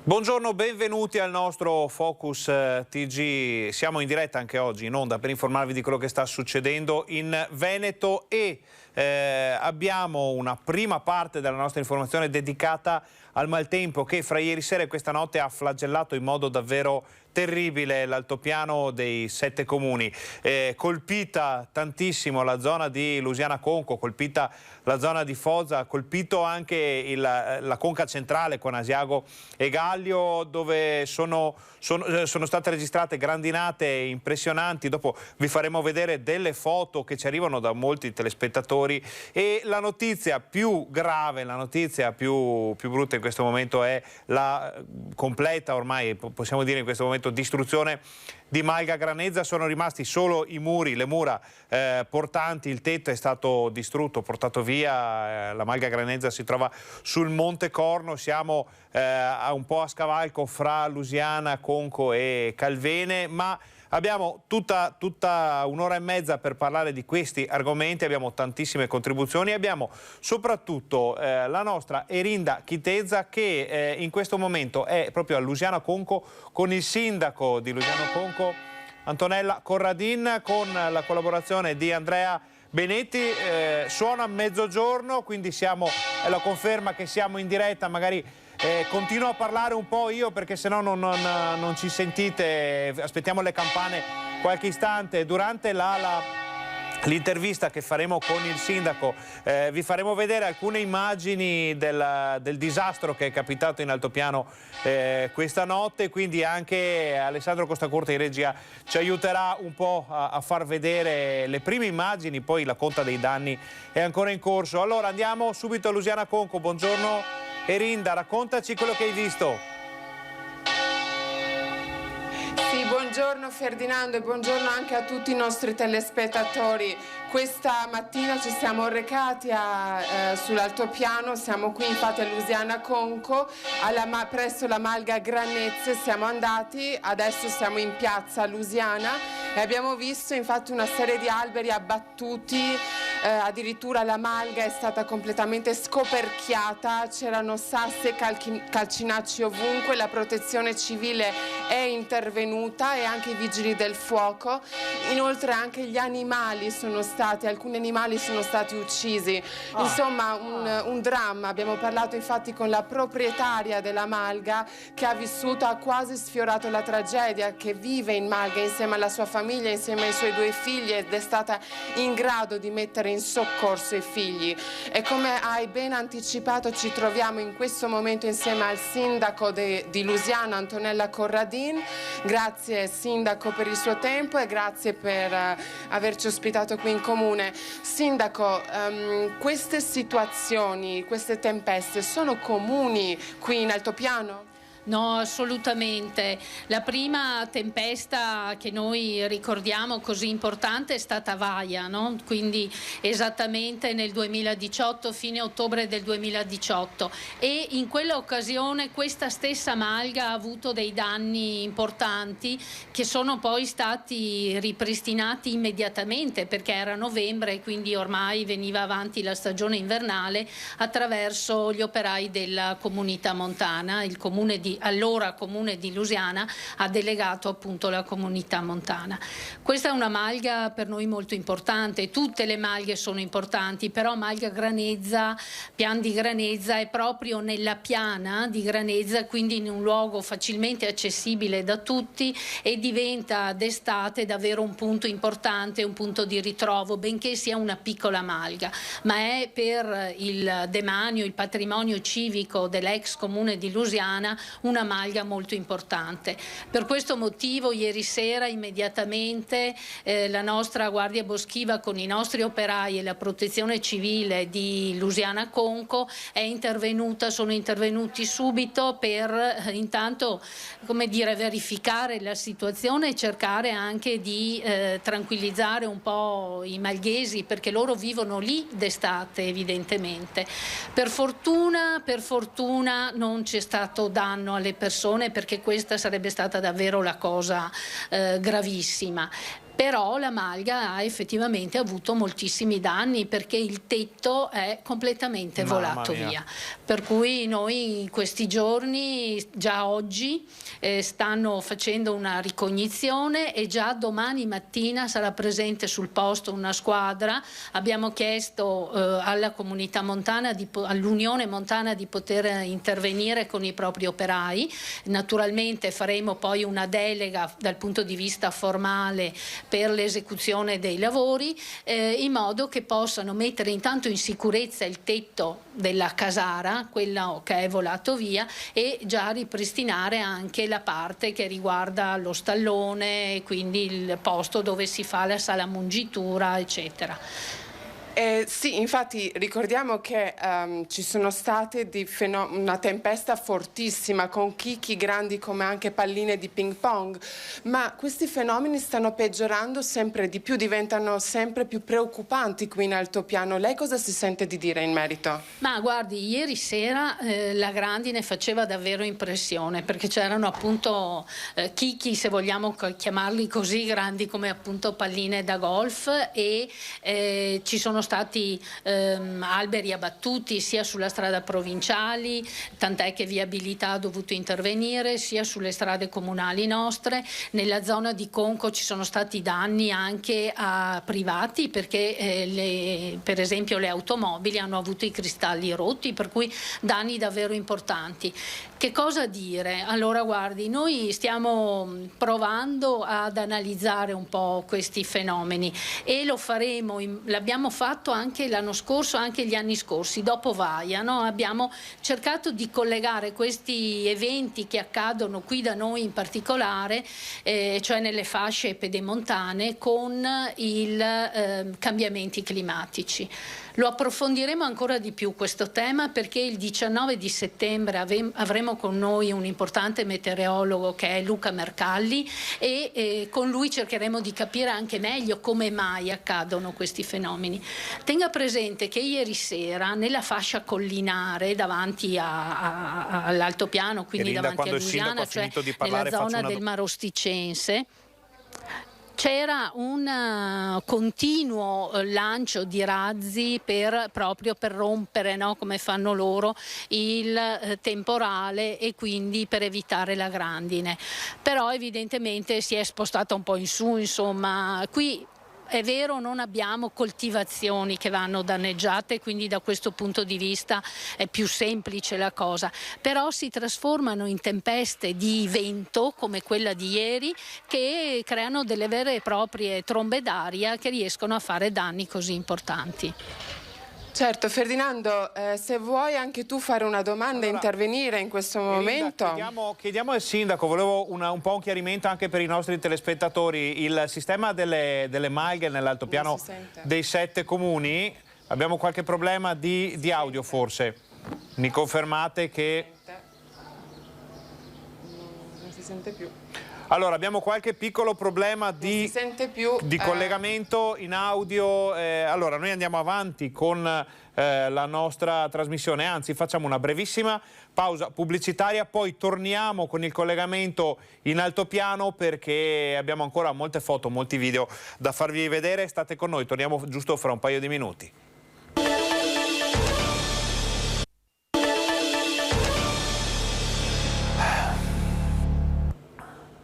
Buongiorno, benvenuti al nostro Focus TG. Siamo in diretta anche oggi in onda per informarvi di quello che sta succedendo in Veneto e abbiamo una prima parte della nostra informazione dedicata al maltempo che fra ieri sera e questa notte ha flagellato in modo davvero terribile l'altopiano dei 7 comuni. Colpita tantissimo la zona di Lusiana Conco, colpita la zona di Foza, colpito anche la conca centrale con Asiago e Gallio, dove sono state registrate grandinate impressionanti. Dopo vi faremo vedere delle foto che ci arrivano da molti telespettatori e la notizia più grave, la notizia più brutta in questo momento è la completa, ormai possiamo dire in questo momento, distruzione di Malga Granezza. Sono rimasti solo i muri, le mura portanti, il tetto è stato distrutto, portato via. La Malga Granezza si trova sul Monte Corno, siamo un po' a scavalco fra Lusiana, Conco e Calvene, ma abbiamo tutta un'ora e mezza per parlare di questi argomenti, abbiamo tantissime contribuzioni, abbiamo soprattutto la nostra Erinda Chitezza che in questo momento è proprio a Lusiana Conco con il sindaco di Lusiana Conco, Antonella Corradin, con la collaborazione di Andrea Benetti. Suona mezzogiorno, quindi è la conferma che siamo in diretta. Magari continuo a parlare un po' io perché sennò non ci sentite. Aspettiamo le campane qualche istante. Durante l'intervista che faremo con il sindaco vi faremo vedere alcune immagini del disastro che è capitato in altopiano questa notte, quindi anche Alessandro Costacurta in regia ci aiuterà un po' a far vedere le prime immagini, poi la conta dei danni è ancora in corso. Allora andiamo subito a Lusiana Conco. Buongiorno Erinda, raccontaci quello che hai visto. Sì, buongiorno Ferdinando e buongiorno anche a tutti i nostri telespettatori. Questa mattina ci siamo recati sull'altopiano, siamo qui infatti a Lusiana Conco, presso la Malga Granezza siamo andati, adesso siamo in piazza Lusiana e abbiamo visto infatti una serie di alberi abbattuti, addirittura la malga è stata completamente scoperchiata, c'erano sassi e calcinacci ovunque, la protezione civile è intervenuta e anche i vigili del fuoco, inoltre anche gli animali alcuni animali sono stati uccisi. Insomma un dramma. Abbiamo parlato infatti con la proprietaria della malga che ha quasi sfiorato la tragedia, che vive in malga insieme alla sua famiglia, insieme ai suoi 2 figli ed è stata in grado di mettere in soccorso i figli. E come hai ben anticipato ci troviamo in questo momento insieme al sindaco di Lusiana, Antonella Corradin. Grazie sindaco per il suo tempo e grazie per averci ospitato qui in comune. Sindaco, queste situazioni, queste tempeste sono comuni qui in altopiano? No, assolutamente. La prima tempesta che noi ricordiamo così importante è stata Vaia, no? Quindi esattamente nel 2018, fine ottobre del 2018, e in quell'occasione questa stessa malga ha avuto dei danni importanti che sono poi stati ripristinati immediatamente perché era novembre e quindi ormai veniva avanti la stagione invernale attraverso gli operai della comunità montana. Il allora comune di Lusiana ha delegato appunto la comunità montana. Questa è una malga per noi molto importante, tutte le malghe sono importanti, però Malga Granezza, Pian di Granezza è proprio nella piana di Granezza, quindi in un luogo facilmente accessibile da tutti e diventa d'estate davvero un punto importante, un punto di ritrovo, benché sia una piccola malga, ma è per il demanio, il patrimonio civico dell'ex comune di Lusiana una malga molto importante. Per questo motivo ieri sera immediatamente la nostra Guardia Boschiva con i nostri operai e la protezione civile di Lusiana Conco sono intervenuti subito per intanto verificare la situazione e cercare anche di tranquillizzare un po' i malghesi perché loro vivono lì d'estate evidentemente. Per fortuna non c'è stato danno alle persone perché questa sarebbe stata davvero la cosa gravissima. Però la Malga ha effettivamente avuto moltissimi danni perché il tetto è completamente volato via. Per cui noi in questi giorni, già oggi, stanno facendo una ricognizione e già domani mattina sarà presente sul posto una squadra. Abbiamo chiesto alla comunità montana, all'Unione Montana di poter intervenire con i propri operai. Naturalmente faremo poi una delega dal punto di vista formale per l'esecuzione dei lavori, in modo che possano mettere intanto in sicurezza il tetto della casara, quella che è volato via, e già ripristinare anche la parte che riguarda lo stallone e quindi il posto dove si fa la sala mungitura, eccetera. Sì, infatti ricordiamo che ci sono state una tempesta fortissima con chicchi grandi come anche palline di ping pong, ma questi fenomeni stanno peggiorando sempre di più, diventano sempre più preoccupanti qui in altopiano. Lei cosa si sente di dire in merito? Ma guardi, ieri sera la grandine faceva davvero impressione, perché c'erano appunto chicchi, se vogliamo chiamarli così, grandi come appunto palline da golf, e ci sono stati alberi abbattuti sia sulla strada provinciali, tant'è che Viabilità ha dovuto intervenire, sia sulle strade comunali nostre. Nella zona di Conco ci sono stati danni anche a privati, perché per esempio le automobili hanno avuto i cristalli rotti, per cui danni davvero importanti. Che cosa dire? Allora guardi, noi stiamo provando ad analizzare un po' questi fenomeni e lo faremo, l'abbiamo fatto anche l'anno scorso, anche gli anni scorsi, dopo Vaia, no? Abbiamo cercato di collegare questi eventi che accadono qui da noi in particolare, cioè nelle fasce pedemontane, con i cambiamenti climatici. Lo approfondiremo ancora di più questo tema, perché il 19 di settembre avremo con noi un importante meteorologo che è Luca Mercalli, e con lui cercheremo di capire anche meglio come mai accadono questi fenomeni. Tenga presente che ieri sera nella fascia collinare davanti all'altopiano, quindi davanti a Lusiana, cioè nella zona del Marosticense, c'era un continuo lancio di razzi proprio per rompere, no, come fanno loro, il temporale, e quindi per evitare la grandine. Però evidentemente si è spostata un po' in su, insomma. Qui è vero, non abbiamo coltivazioni che vanno danneggiate, quindi da questo punto di vista è più semplice la cosa, però si trasformano in tempeste di vento come quella di ieri, che creano delle vere e proprie trombe d'aria che riescono a fare danni così importanti. Certo, Ferdinando, se vuoi anche tu fare una domanda e intervenire in questo momento. Chiediamo al sindaco, volevo un po' un chiarimento anche per i nostri telespettatori. Il sistema delle malghe nell'altopiano dei 7 comuni, abbiamo qualche problema di audio forse? Mi confermate che... Non si sente più. Allora, abbiamo qualche piccolo problema di collegamento in audio. Allora, noi andiamo avanti con la nostra trasmissione, anzi facciamo una brevissima pausa pubblicitaria, poi torniamo con il collegamento in altopiano, perché abbiamo ancora molte foto, molti video da farvi vedere. State con noi, torniamo giusto fra un paio di minuti.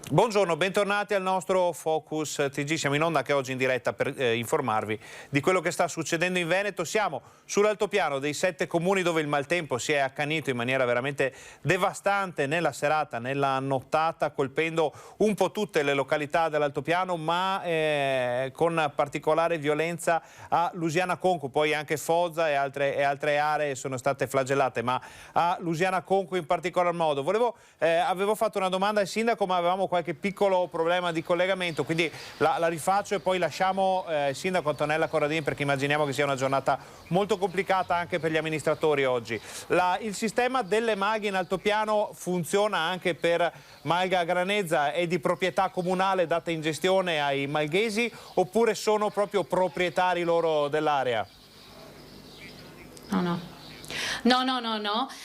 Buongiorno, bentornati al nostro Focus TG. Siamo in onda anche oggi in diretta per informarvi di quello che sta succedendo in Veneto. Siamo sull'altopiano dei 7 comuni dove il maltempo si è accanito in maniera veramente devastante nella serata, nella nottata, colpendo un po' tutte le località dell'altopiano, ma con particolare violenza a Lusiana Conco. Poi anche Foggia e altre aree sono state flagellate, ma a Lusiana Conco in particolar modo. Avevo fatto una domanda al sindaco, ma avevamo qualche piccolo problema di collegamento, quindi la rifaccio e poi lasciamo il sindaco Antonella Corradini, perché immaginiamo che sia una giornata molto complicata anche per gli amministratori oggi. Il sistema delle maghe in altopiano funziona anche per Malga Granezza? È di proprietà comunale, data in gestione ai malghesi, oppure sono proprio proprietari loro dell'area? No. No.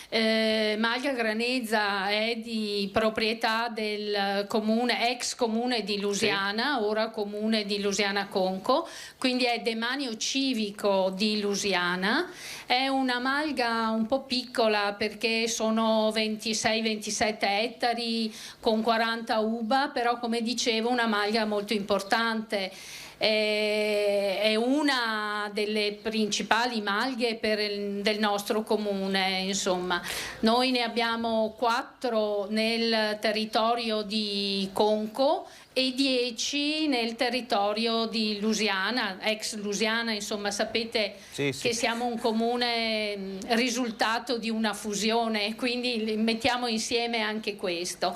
Malga Granezza è di proprietà del comune, ex comune di Lusiana, sì, ora comune di Lusiana Conco, quindi è demanio civico di Lusiana. È una malga un po' piccola perché sono 26-27 ettari con 40 uva, però come dicevo una malga molto importante. È una delle principali malghe del nostro comune, insomma. Noi ne abbiamo 4 nel territorio di Conco e 10 nel territorio di Lusiana, ex Lusiana, insomma sapete sì. Che siamo un comune risultato di una fusione, quindi mettiamo insieme anche questo.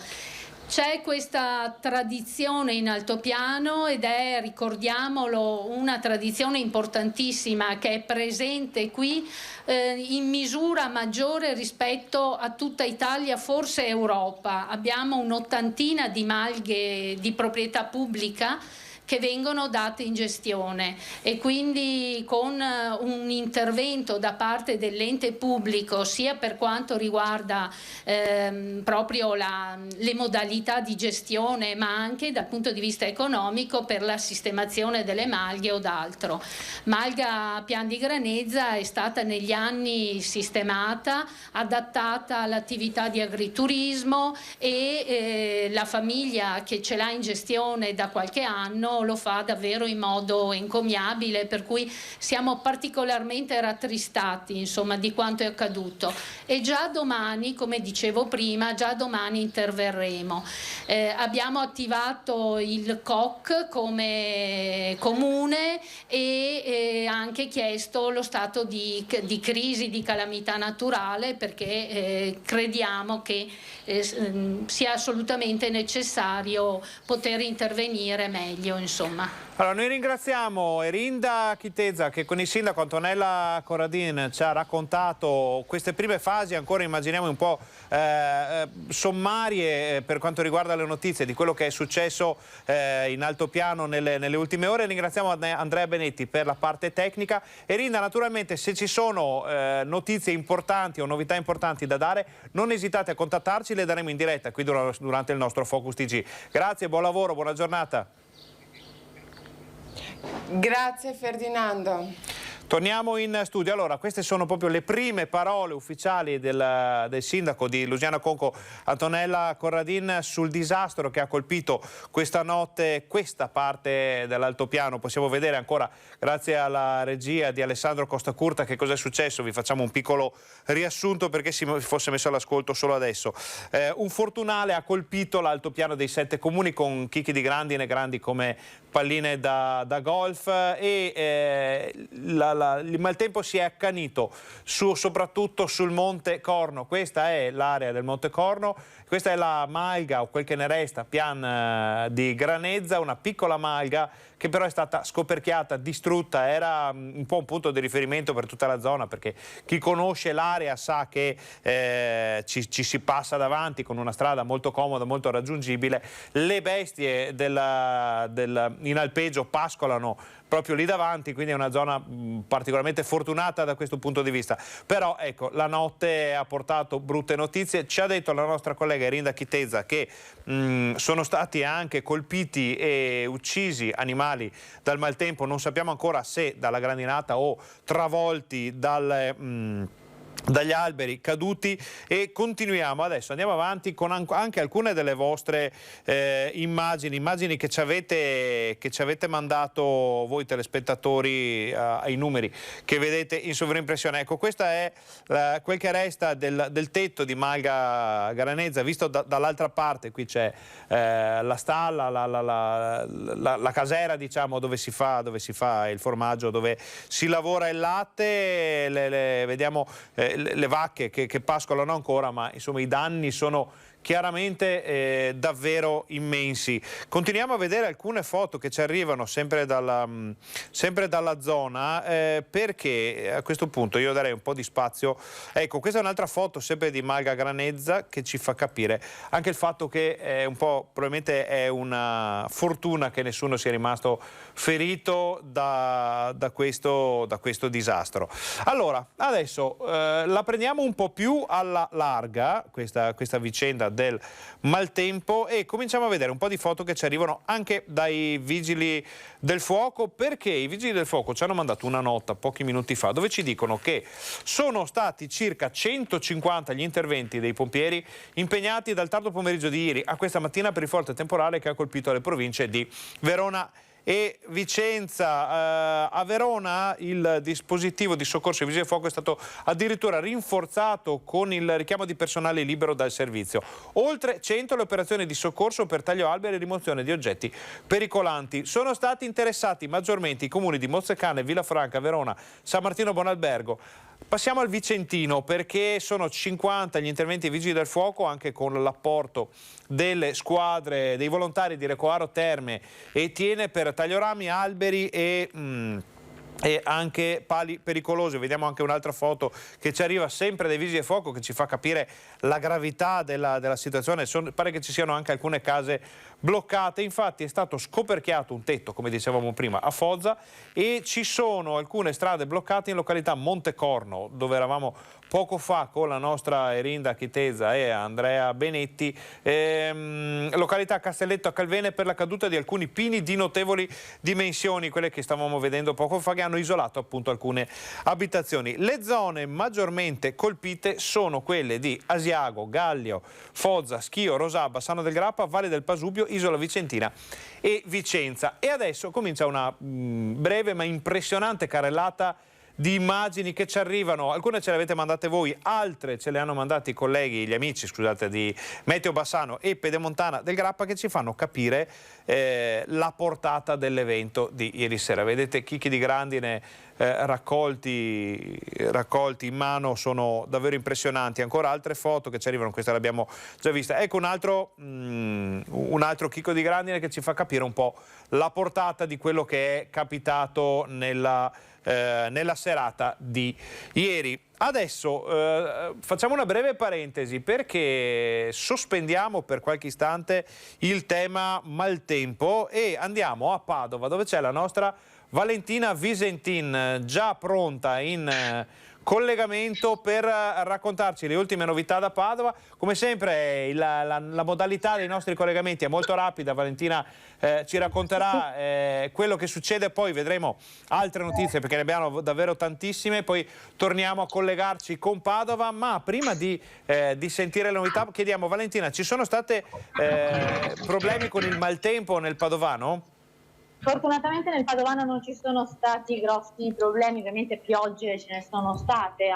C'è questa tradizione in altopiano ed è, ricordiamolo, una tradizione importantissima che è presente qui in misura maggiore rispetto a tutta Italia, forse Europa. Abbiamo un'ottantina di malghe di proprietà pubblica che vengono date in gestione e quindi con un intervento da parte dell'ente pubblico sia per quanto riguarda proprio le modalità di gestione ma anche dal punto di vista economico per la sistemazione delle malghe o d'altro. Malga Pian di Granezza è stata negli anni sistemata, adattata all'attività di agriturismo e la famiglia che ce l'ha in gestione da qualche anno lo fa davvero in modo encomiabile, per cui siamo particolarmente rattristati insomma di quanto è accaduto e già domani, come dicevo prima, già domani interverremo. Abbiamo attivato il COC come comune e anche chiesto lo stato di crisi, di calamità naturale, perché crediamo che sia assolutamente necessario poter intervenire meglio, insomma. Allora, noi ringraziamo Erinda Chitezza che con il sindaco Antonella Corradin ci ha raccontato queste prime fasi, ancora immaginiamo un po' sommarie per quanto riguarda le notizie di quello che è successo in altopiano nelle ultime ore. Ringraziamo Andrea Benetti per la parte tecnica. Erinda, naturalmente se ci sono notizie importanti o novità importanti da dare, non esitate a contattarci, le daremo in diretta qui durante il nostro Focus TG. Grazie, buon lavoro, buona giornata. Grazie Ferdinando. Torniamo in studio. Allora, queste sono proprio le prime parole ufficiali del sindaco di Lusiana Conco, Antonella Corradin, sul disastro che ha colpito questa notte questa parte dell'altopiano. Possiamo vedere ancora, grazie alla regia di Alessandro Costacurta, che cosa è successo. Vi facciamo un piccolo riassunto perché si fosse messo all'ascolto solo adesso. Un fortunale ha colpito l'altopiano dei 7 comuni con chicchi di grandine grandi come palline da golf e il maltempo si è accanito soprattutto sul Monte Corno. Questa è l'area del Monte Corno, questa è la malga, o quel che ne resta, Pian di Granezza, una piccola malga che però è stata scoperchiata, distrutta. Era un po' un punto di riferimento per tutta la zona, perché chi conosce l'area sa che ci si passa davanti con una strada molto comoda, molto raggiungibile. Le bestie in alpeggio pascolano proprio lì davanti, quindi è una zona particolarmente fortunata da questo punto di vista. Però ecco, la notte ha portato brutte notizie. Ci ha detto la nostra collega Erinda Chitezza che sono stati anche colpiti e uccisi animali dal maltempo, non sappiamo ancora se dalla grandinata o travolti dagli alberi caduti. E continuiamo adesso, andiamo avanti con anche alcune delle vostre immagini che ci avete mandato voi telespettatori ai numeri che vedete in sovraimpressione. Ecco, questa è quel che resta del tetto di Malga Granezza visto dall'altra parte. Qui c'è la stalla, la casera, diciamo, dove si fa il formaggio, dove si lavora il latte. Vediamo le vacche che pascolano ancora, ma insomma i danni sono chiaramente davvero immensi. Continuiamo a vedere alcune foto che ci arrivano sempre dalla zona, perché a questo punto io darei un po' di spazio. Ecco, questa è un'altra foto sempre di Malga Granezza che ci fa capire anche il fatto che probabilmente è una fortuna che nessuno sia rimasto ferito da questo disastro. Allora, adesso la prendiamo un po' più alla larga, questa vicenda del maltempo, e cominciamo a vedere un po' di foto che ci arrivano anche dai vigili del fuoco, perché i vigili del fuoco ci hanno mandato una nota pochi minuti fa dove ci dicono che sono stati circa 150 gli interventi dei pompieri impegnati dal tardo pomeriggio di ieri a questa mattina per il forte temporale che ha colpito le province di Verona e Vicenza. A Verona il dispositivo di soccorso e vigili del fuoco è stato addirittura rinforzato con il richiamo di personale libero dal servizio. Oltre 100 le operazioni di soccorso per taglio alberi e rimozione di oggetti pericolanti. Sono stati interessati maggiormente i comuni di Mozzecane, Villafranca, Verona, San Martino Bonalbergo. Passiamo al Vicentino, perché sono 50 gli interventi dei vigili del fuoco, anche con l'apporto delle squadre dei volontari di Recoaro Terme e Tiene per tagliorami, alberi e anche pali pericolosi. Vediamo anche un'altra foto che ci arriva sempre dai vigili del fuoco che ci fa capire la gravità della situazione. Pare che ci siano anche alcune case bloccate. Infatti è stato scoperchiato un tetto, come dicevamo prima, a Foggia, e ci sono alcune strade bloccate in località Montecorno, dove eravamo poco fa con la nostra Erinda Chitesa e Andrea Benetti, località Castelletto a Calvene, per la caduta di alcuni pini di notevoli dimensioni, quelle che stavamo vedendo poco fa, che hanno isolato appunto alcune abitazioni. Le zone maggiormente colpite sono quelle di Asiago, Gallio, Foggia, Schio, Rosà, Bassano del Grappa, Valle del Pasubio, Isola Vicentina e Vicenza. E adesso comincia una breve ma impressionante carrellata di immagini che ci arrivano. Alcune ce le avete mandate voi, altre ce le hanno mandate i colleghi, gli amici, scusate, di Meteo Bassano e Pedemontana del Grappa, che ci fanno capire la portata dell'evento di ieri sera. Vedete chicchi di grandine raccolti in mano, sono davvero impressionanti. Ancora altre foto che ci arrivano, questa l'abbiamo già vista. Ecco un altro chicco di grandine che ci fa capire un po' la portata di quello che è capitato nella serata di ieri. Adesso facciamo una breve parentesi, perché sospendiamo per qualche istante il tema maltempo e andiamo a Padova, dove c'è la nostra Valentina Visentin, già pronta in collegamento per raccontarci le ultime novità da Padova. Come sempre la modalità dei nostri collegamenti è molto rapida. Valentina ci racconterà quello che succede, poi vedremo altre notizie perché ne abbiamo davvero tantissime, poi torniamo a collegarci con Padova. Ma prima di sentire le novità chiediamo, Valentina, ci sono stati problemi con il maltempo nel Padovano? Fortunatamente nel Padovano non ci sono stati grossi problemi, ovviamente piogge ce ne sono state,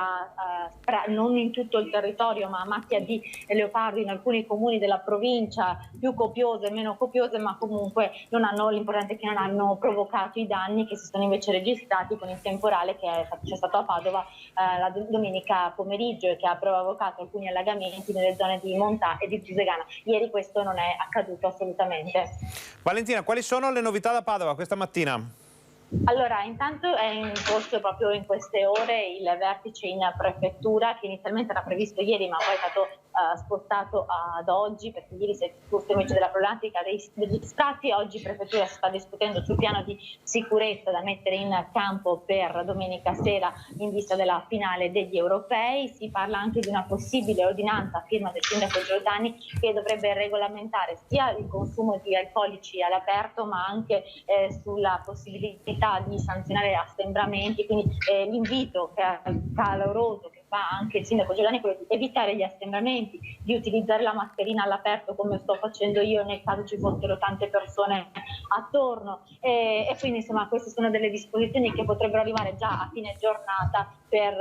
non in tutto il territorio, ma a macchia di leopardo in alcuni comuni della provincia, più copiose e meno copiose, ma comunque l'importante è che non hanno provocato i danni che si sono invece registrati con il temporale che c'è stato a Padova la domenica pomeriggio e che ha provocato alcuni allagamenti nelle zone di Montà e di Tusegana. Ieri questo non è accaduto assolutamente. Valentina, quali sono le novità da Padova questa mattina? Allora, intanto è in corso proprio in queste ore il vertice in prefettura, che inizialmente era previsto ieri ma poi è stato spostato ad oggi, perché ieri si è discusso invece della problematica degli sfratti. Oggi prefettura si sta discutendo sul piano di sicurezza da mettere in campo per domenica sera in vista della finale degli europei. Si parla anche di una possibile ordinanza a firma del sindaco Giordani che dovrebbe regolamentare sia il consumo di alcolici all'aperto ma anche sulla possibilità di sanzionare assembramenti, quindi l'invito caloroso che fa anche il sindaco Giordani è quello di evitare gli assembramenti, di utilizzare la mascherina all'aperto come sto facendo io nel caso ci fossero tante persone attorno, e quindi insomma queste sono delle disposizioni che potrebbero arrivare già a fine giornata per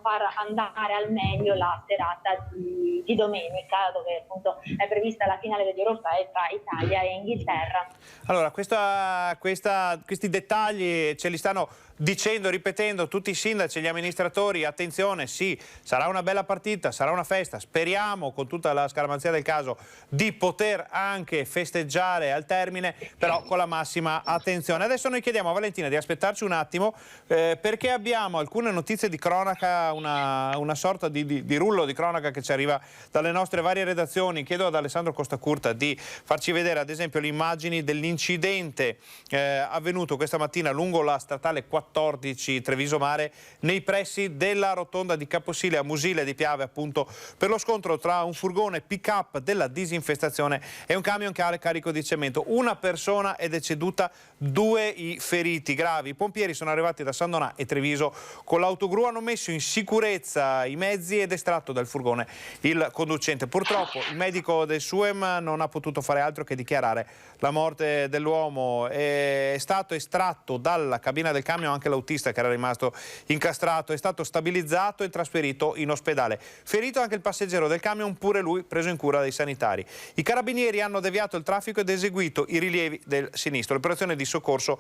far andare al meglio la serata di domenica, dove appunto è prevista la finale degli europei tra Italia e Inghilterra. Allora, questi dettagli ce li stanno dicendo, ripetendo tutti i sindaci e gli amministratori. Attenzione attenzione, sì, sarà una bella partita, sarà una festa, speriamo con tutta la scaramanzia del caso di poter anche festeggiare al termine, però con la massima attenzione. Adesso noi chiediamo a Valentina di aspettarci un attimo perché abbiamo alcune notizie di cronaca, una sorta di rullo di cronaca che ci arriva dalle nostre varie redazioni. Chiedo ad Alessandro Costacurta di farci vedere ad esempio le immagini dell'incidente avvenuto questa mattina lungo la statale 14 Treviso Mare nei pressi della rotonda di Caposilea Musile di Piave, appunto per lo scontro tra un furgone pick-up della disinfestazione e un camion carico di cemento. Una persona è deceduta, 2 i feriti gravi. I pompieri sono arrivati da San Donà e Treviso con l'autogru, hanno messo in sicurezza i mezzi ed estratto dal furgone il conducente. Purtroppo il medico del SUEM non ha potuto fare altro che dichiarare la morte dell'uomo. È stato estratto dalla cabina del camion anche l'autista che era rimasto incastrato, è stato stabilizzato e trasferito in ospedale. Ferito anche il passeggero del camion, pure lui preso in cura dai sanitari. I carabinieri hanno deviato il traffico ed eseguito i rilievi del sinistro. Le operazioni di soccorso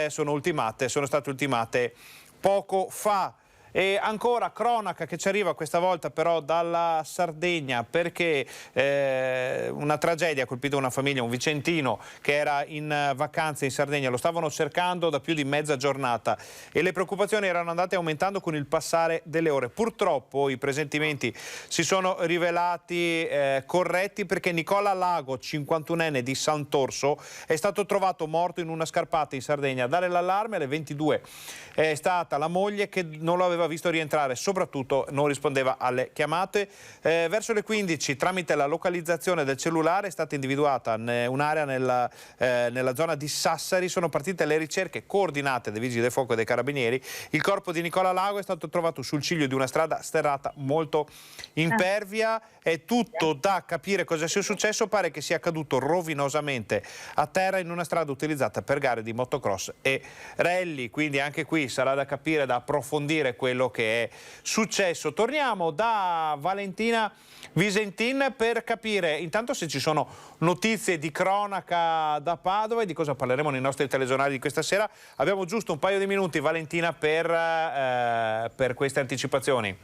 sono state ultimate poco fa. E ancora cronaca che ci arriva questa volta però dalla Sardegna, perché una tragedia ha colpito una famiglia, un vicentino che era in vacanze in Sardegna, lo stavano cercando da più di mezza giornata e le preoccupazioni erano andate aumentando con il passare delle ore. Purtroppo i presentimenti si sono rivelati corretti, perché Nicola Lago, 51enne di Sant'Orso, è stato trovato morto in una scarpata in Sardegna. A dare l'allarme alle 22 è stata la moglie, che non lo aveva visto rientrare, soprattutto non rispondeva alle chiamate. Verso le 15, tramite la localizzazione del cellulare, è stata individuata un'area nella zona di Sassari. Sono partite le ricerche coordinate dei vigili del fuoco e dei carabinieri. Il corpo di Nicola Lago è stato trovato sul ciglio di una strada sterrata molto impervia. È tutto da capire cosa sia successo. Pare che sia caduto rovinosamente a terra in una strada utilizzata per gare di motocross e rally, quindi anche qui sarà da capire, da approfondire quello che è successo. Torniamo da Valentina Visentin per capire intanto se ci sono notizie di cronaca da Padova e di cosa parleremo nei nostri telegiornali di questa sera. Abbiamo giusto un paio di minuti, Valentina, per queste anticipazioni.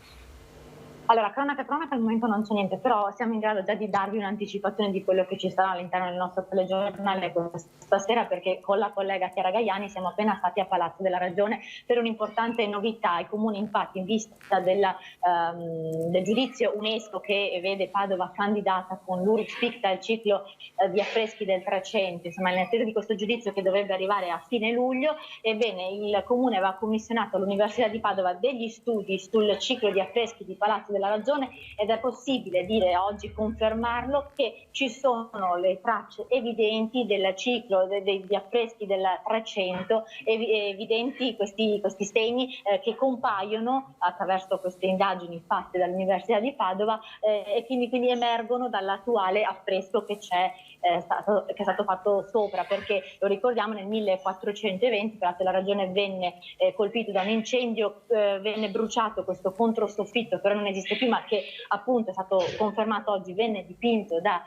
Allora, cronaca al momento non c'è niente, però siamo in grado già di darvi un'anticipazione di quello che ci sarà all'interno del nostro telegiornale questa sera, perché con la collega Chiara Gaiani siamo appena stati a Palazzo della Ragione per un'importante novità. Il Comune, infatti, in vista del giudizio UNESCO che vede Padova candidata con l'Urix Picta al ciclo di affreschi del 300, insomma in attesa di questo giudizio che dovrebbe arrivare a fine luglio, ebbene il Comune aveva commissionato all'Università di Padova degli studi sul ciclo di affreschi di Palazzo della Ragione, ed è possibile dire oggi, confermarlo, che ci sono le tracce evidenti del ciclo degli affreschi del 300, evidenti questi segni che compaiono attraverso queste indagini fatte dall'Università di Padova e quindi emergono dall'attuale affresco che è stato fatto sopra, perché lo ricordiamo nel 1420 Palazzo della Ragione venne colpito da un incendio, venne bruciato questo controsoffitto, però non esiste più, ma che appunto è stato confermato oggi, venne dipinto da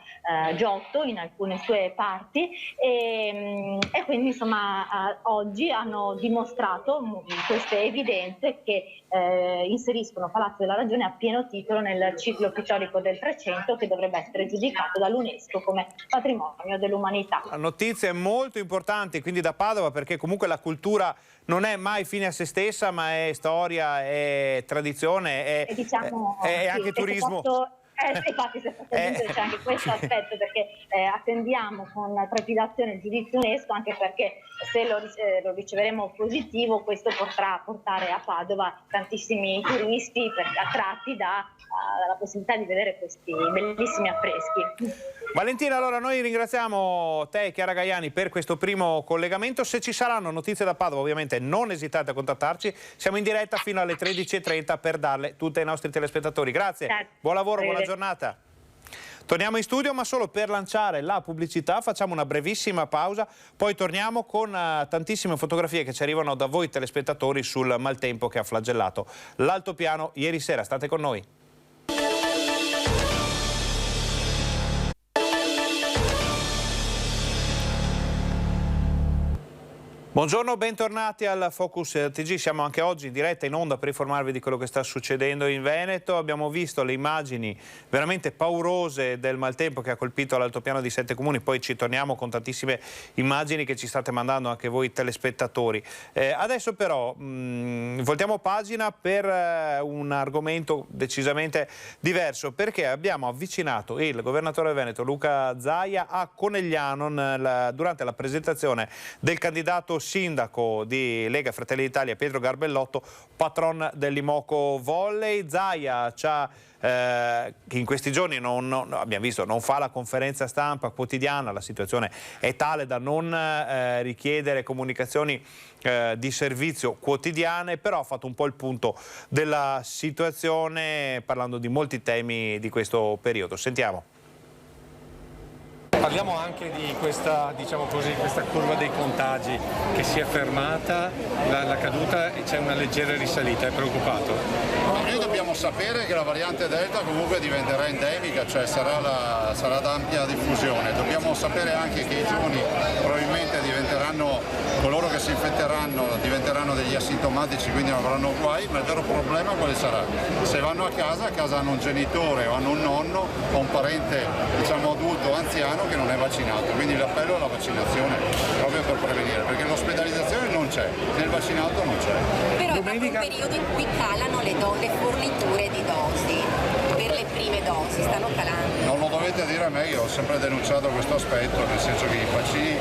Giotto in alcune sue parti e quindi insomma oggi hanno dimostrato queste evidenze che inseriscono Palazzo della Ragione a pieno titolo nel ciclo pittorico del 300, che dovrebbe essere giudicato dall'UNESCO come patrimonio dell'umanità. Notizie molto importanti quindi da Padova, perché comunque la cultura non è mai fine a se stessa, ma è storia, è tradizione, è anche turismo. Infatti c'è anche questo aspetto, perché attendiamo con trepidazione il giudizio UNESCO, anche perché se lo riceveremo positivo questo potrà portare a Padova tantissimi turisti attratti dalla possibilità di vedere questi bellissimi affreschi. Valentina, allora noi ringraziamo te e Chiara Gaiani per questo primo collegamento. Se ci saranno notizie da Padova, ovviamente non esitate a contattarci, siamo in diretta fino alle 13:30 per darle tutte ai nostri telespettatori. Grazie, buon lavoro, buona giornata. Torniamo in studio, ma solo per lanciare la pubblicità. Facciamo una brevissima pausa, poi torniamo con tantissime fotografie che ci arrivano da voi telespettatori sul maltempo che ha flagellato l'altopiano ieri sera. State con noi. Buongiorno, bentornati al Focus TG. Siamo anche oggi in diretta in onda per informarvi di quello che sta succedendo in Veneto. Abbiamo visto le immagini veramente paurose del maltempo che ha colpito l'altopiano di 7 comuni, poi ci torniamo con tantissime immagini che ci state mandando anche voi telespettatori. Adesso però voltiamo pagina per un argomento decisamente diverso, perché abbiamo avvicinato il governatore del Veneto Luca Zaia a Conegliano durante la presentazione del candidato sindaco di Lega Fratelli d'Italia Pietro Garbellotto, patron dell'Imoco Volley. Zaia che in questi giorni abbiamo visto non fa la conferenza stampa quotidiana, la situazione è tale da non richiedere comunicazioni di servizio quotidiane, però ha fatto un po' il punto della situazione parlando di molti temi di questo periodo. Sentiamo. Parliamo anche di questa, diciamo così, questa curva dei contagi che si è fermata, la caduta, e c'è una leggera risalita. È preoccupato? Noi dobbiamo sapere che la variante Delta comunque diventerà endemica, cioè sarà d'ampia diffusione. Dobbiamo sapere anche che i giovani probabilmente diventeranno, coloro che si infetteranno diventeranno degli asintomatici, quindi non avranno guai, ma il vero problema quale sarà? Se vanno a casa hanno un genitore o hanno un nonno o un parente, diciamo, adulto o anziano che non è vaccinato, quindi l'appello alla vaccinazione proprio per prevenire, perché l'ospedalizzazione non c'è, nel vaccinato non c'è. Però è un periodo in cui calano le forniture di dosi, per le prime dosi stanno calando. Non lo dovete dire a me, io ho sempre denunciato questo aspetto, nel senso che i vaccini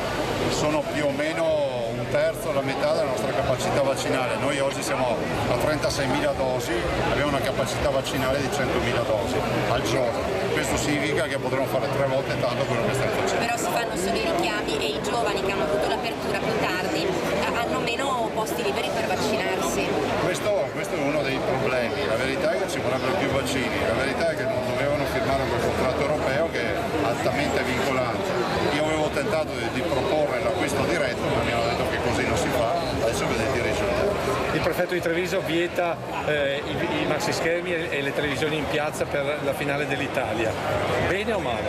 sono più o meno un terzo, la metà della nostra capacità vaccinale. Noi oggi siamo a 36.000 dosi, abbiamo una capacità vaccinale di 100.000 dosi al giorno. Questo significa che potremo fare 3 volte tanto quello che stiamo facendo. Però si fanno solo i richiami e i giovani che hanno avuto l'apertura più tardi hanno meno posti liberi per vaccinarsi. Questo è uno dei problemi. La verità è che ci vorrebbero più vaccini, la verità è che non dovevano firmare quel contratto europeo che è altamente vincolante. Io avevo tentato di proporre l'acquisto diretto, ma mi hanno detto che così non si fa, adesso vedete i risultati. Il prefetto di Treviso vieta i maxi schermi e le televisioni in piazza per la finale dell'Italia. Bene o male?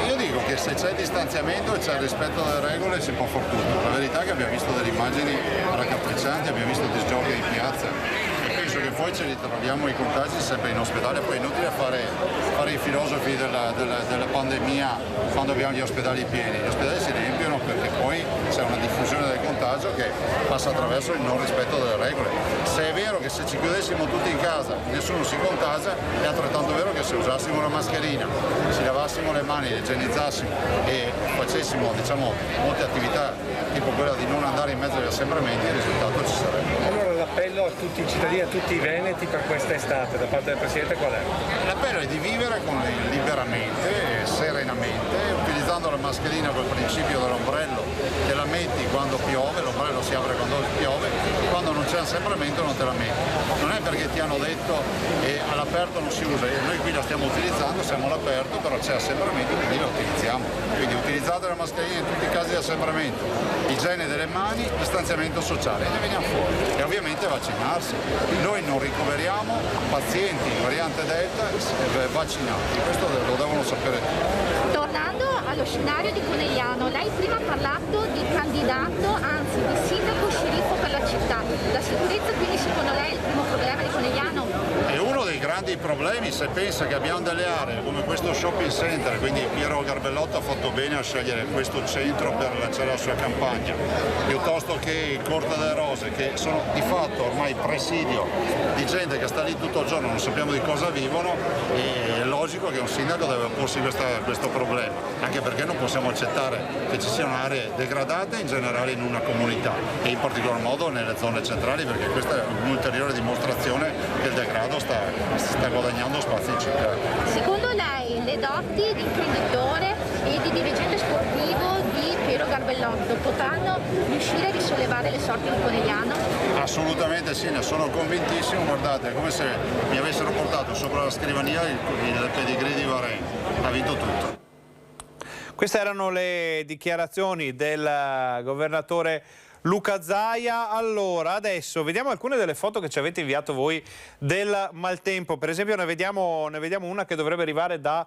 Io dico che se c'è il distanziamento e c'è il rispetto delle regole si può fare tutto. La verità è che abbiamo visto delle immagini raccapriccianti, abbiamo visto disgiochi in piazza. Penso che poi ce li troviamo i contagi sempre in ospedale, poi è inutile fare i filosofi della pandemia quando abbiamo gli ospedali pieni. Gli ospedali si riempiono perché poi c'è una diffusione del contagio che passa attraverso il non rispetto delle regole. Se è vero che se ci chiudessimo tutti in casa nessuno si contagia, è altrettanto vero che se usassimo la mascherina, ci lavassimo le mani, le igienizzassimo e facessimo, diciamo, molte attività tipo quella di non andare in mezzo agli assembramenti, il risultato ci sarebbe. Allora l'appello a tutti i cittadini, a tutti i veneti per questa estate da parte del Presidente qual è? L'appello è di vivere liberamente, serenamente, utilizzando la mascherina col principio dell'ombrello, te la metti quando piove, l'ombrello si apre quando piove, quando non c'è assembramento non te la metti. Non è perché ti hanno detto all'aperto non si usa, noi qui la stiamo utilizzando, siamo all'aperto, però c'è assembramento, quindi la utilizziamo. Quindi utilizzate la mascherina in tutti i casi di assembramento, igiene delle mani, distanziamento sociale, e ne veniamo fuori. E ovviamente vaccinarsi. Noi non ricoveriamo pazienti in variante Delta vaccinati, questo lo devono sapere tutti. Tornando allo scenario di Conegliano, lei prima ha parlato di candidato, anzi di sindaco sceriffo per la città. La sicurezza quindi secondo lei è il primo problema di Conegliano? È uno dei grandi problemi, se pensa che abbiamo delle aree come questo shopping center, quindi Piero Garbellotto ha fatto bene a scegliere questo centro per lanciare la sua campagna, piuttosto che Corte delle Rose, che sono di fatto ormai presidio di gente che sta lì tutto il giorno, non sappiamo di cosa vivono, e è logico che un sindaco deve porsi questo problema, anche perché non possiamo accettare che ci siano aree degradate in generale in una comunità e in particolar modo nelle zone centrali, perché questa è un'ulteriore dimostrazione che il degrado sta guadagnando spazi in città. Secondo lei le doti di imprenditore e di dirigente sportivo di Piero Garbellotto potranno riuscire a risollevare le sorti di Conegliano? Assolutamente sì, ne sono convintissimo, guardate, è come se mi avessero portato sopra la scrivania il pedigree di Varenne, ha vinto tutto. Queste erano le dichiarazioni del governatore Luca Zaia. Allora, adesso vediamo alcune delle foto che ci avete inviato voi del maltempo. Per esempio ne vediamo una che dovrebbe arrivare da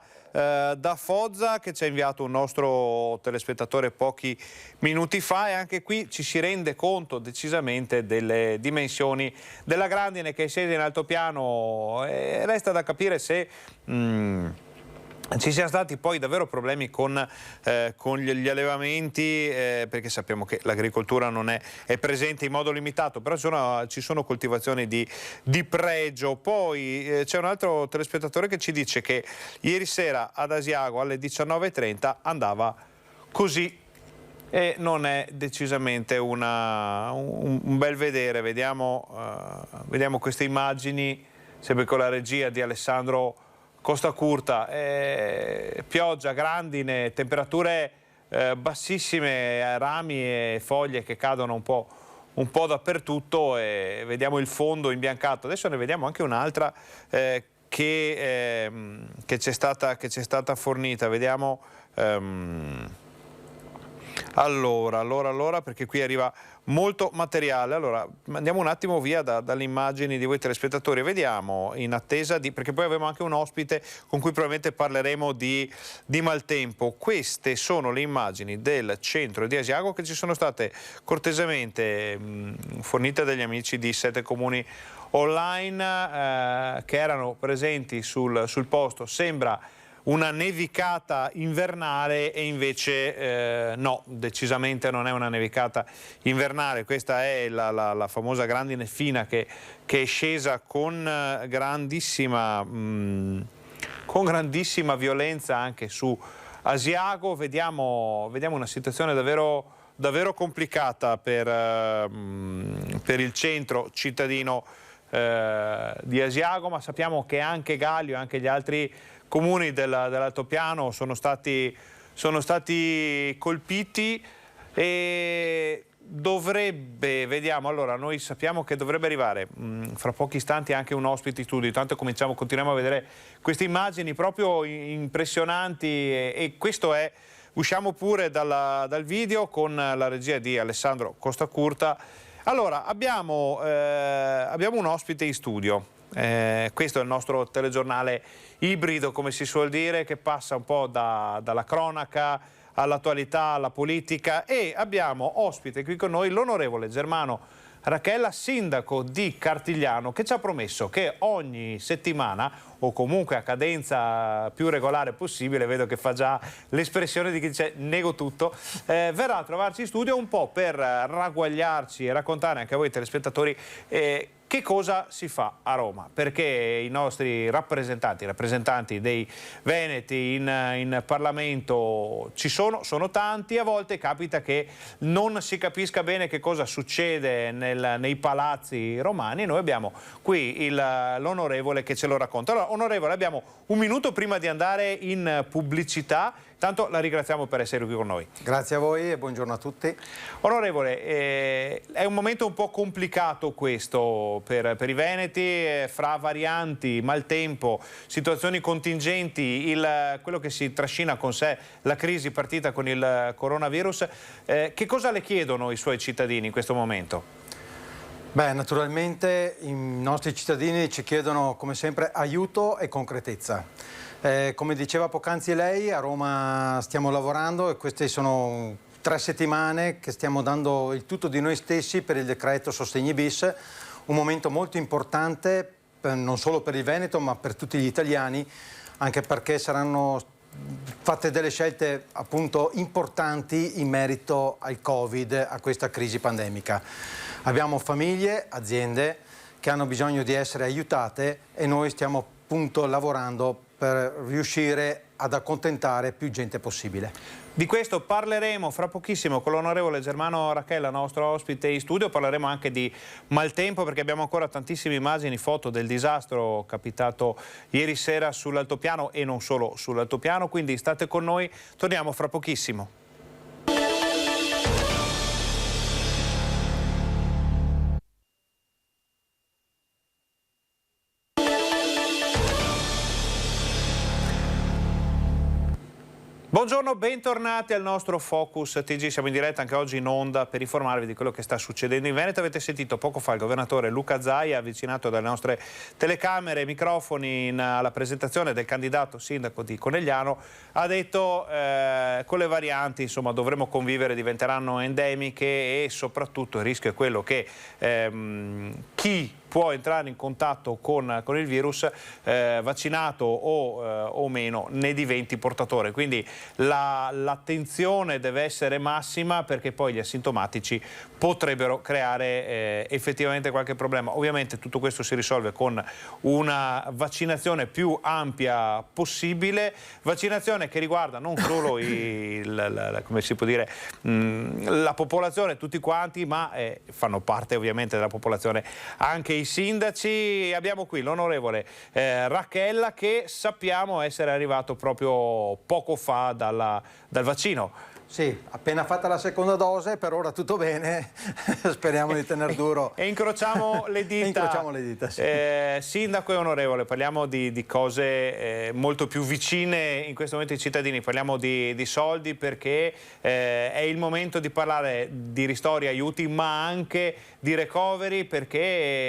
Foggia, che ci ha inviato un nostro telespettatore pochi minuti fa, e anche qui ci si rende conto decisamente delle dimensioni della grandine che è scesa in altopiano. Resta da capire se ci siano stati poi davvero problemi con gli allevamenti, perché sappiamo che l'agricoltura non è presente in modo limitato, però ci sono coltivazioni di pregio. Poi c'è un altro telespettatore che ci dice che ieri sera ad Asiago alle 19:30 andava così, e non è decisamente un bel vedere. Vediamo queste immagini, sempre con la regia di Alessandro Costacurta. Pioggia, grandine, temperature bassissime, rami e foglie che cadono un po' dappertutto, e vediamo il fondo imbiancato. Adesso ne vediamo anche un'altra che ci è stata fornita. Vediamo allora, perché qui arriva molto materiale. Allora andiamo un attimo via dalle immagini di voi telespettatori, vediamo, in attesa perché poi abbiamo anche un ospite con cui probabilmente parleremo di maltempo. Queste sono le immagini del centro di Asiago che ci sono state cortesemente fornite dagli amici di 7 Comuni Online, che erano presenti sul posto. Sembra una nevicata invernale, e invece no, decisamente non è una nevicata invernale. Questa è la famosa grandine fina che è scesa con grandissima violenza anche su Asiago. Vediamo una situazione davvero complicata per il centro cittadino di Asiago, ma sappiamo che anche Gallio e anche gli altri comuni dell'altopiano sono stati colpiti, e vediamo, allora noi sappiamo che dovrebbe arrivare fra pochi istanti anche un ospite in studio. Intanto continuiamo a vedere queste immagini proprio impressionanti, e questo è, usciamo pure dal video con la regia di Alessandro Costacurta. Allora abbiamo un ospite in studio. Questo è il nostro telegiornale ibrido, come si suol dire, che passa un po' dalla cronaca all'attualità, alla politica, e abbiamo ospite qui con noi l'onorevole Germano Rachella, sindaco di Cartigliano, che ci ha promesso che ogni settimana, o comunque a cadenza più regolare possibile, vedo che fa già l'espressione di chi dice nego tutto, verrà a trovarci in studio un po' per ragguagliarci e raccontare anche a voi telespettatori che cosa si fa a Roma, perché i nostri rappresentanti dei veneti in Parlamento sono tanti. A volte capita che non si capisca bene che cosa succede nei palazzi romani. Noi abbiamo qui l'onorevole che ce lo racconta. Allora, onorevole, abbiamo un minuto prima di andare in pubblicità. Tanto la ringraziamo per essere qui con noi. Grazie a voi e buongiorno a tutti. Onorevole, è un momento un po' complicato questo per i veneti, fra varianti, maltempo, situazioni contingenti, quello che si trascina con sé la crisi partita con il coronavirus. Che cosa le chiedono i suoi cittadini in questo momento? Beh, naturalmente i nostri cittadini ci chiedono come sempre aiuto e concretezza. Come diceva poc'anzi lei, a Roma stiamo lavorando, e queste sono 3 settimane che stiamo dando il tutto di noi stessi per il decreto Sostegni bis, un momento molto importante non solo per il Veneto ma per tutti gli italiani, anche perché saranno fatte delle scelte appunto importanti in merito al Covid, a questa crisi pandemica. Abbiamo famiglie, aziende che hanno bisogno di essere aiutate, e noi stiamo appunto lavorando per riuscire ad accontentare più gente possibile. Di questo parleremo fra pochissimo con l'onorevole Germano Rachella, nostro ospite in studio. Parleremo anche di maltempo, perché abbiamo ancora tantissime immagini, foto del disastro capitato ieri sera sull'altopiano, e non solo sull'altopiano, quindi state con noi, torniamo fra pochissimo. Buongiorno, bentornati al nostro Focus TG. Siamo in diretta anche oggi in onda per informarvi di quello che sta succedendo in Veneto. Avete sentito poco fa il governatore Luca Zaia, avvicinato dalle nostre telecamere e microfoni alla presentazione del candidato sindaco di Conegliano. Ha detto con le varianti insomma dovremo convivere, diventeranno endemiche e soprattutto il rischio è quello che chi può entrare in contatto con il virus, vaccinato o meno, ne diventi portatore. Quindi l'attenzione deve essere massima, perché poi gli asintomatici potrebbero creare effettivamente qualche problema. Ovviamente tutto questo si risolve con una vaccinazione più ampia possibile, vaccinazione che riguarda non solo come si può dire, la popolazione, tutti quanti, ma fanno parte ovviamente della popolazione anche i sindaci. Abbiamo qui l'onorevole Racchella, che sappiamo essere arrivato proprio poco fa dal vaccino. Sì, appena fatta la seconda dose, per ora tutto bene, speriamo di tener duro. E incrociamo le dita. Incrociamo le dita, sì. Sindaco e onorevole, parliamo di cose molto più vicine in questo momento ai cittadini, parliamo di soldi, perché è il momento di parlare di ristori, aiuti, ma anche di recovery, perché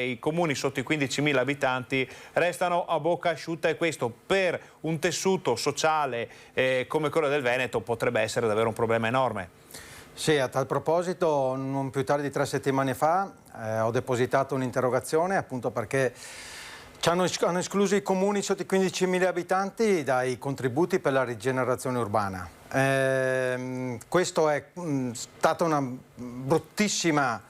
i comuni sotto i 15.000 abitanti restano a bocca asciutta, e questo per un tessuto sociale come quello del Veneto potrebbe essere davvero un problema enorme. Sì, a tal proposito, non più tardi di 3 settimane fa ho depositato un'interrogazione, appunto perché hanno escluso i comuni sotto i 15.000 abitanti dai contributi per la rigenerazione urbana. Questo è stata una bruttissima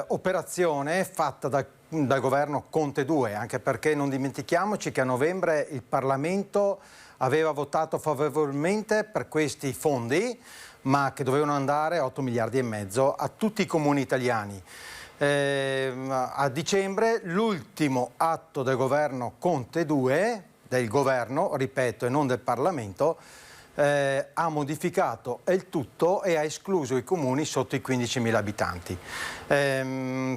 operazione fatta dal governo Conte 2, anche perché non dimentichiamoci che a novembre il Parlamento aveva votato favorevolmente per questi fondi, ma che dovevano andare 8 miliardi e mezzo a tutti i comuni italiani. A dicembre l'ultimo atto del governo Conte 2, del governo, ripeto, e non del Parlamento, ha modificato il tutto e ha escluso i comuni sotto i 15.000 abitanti.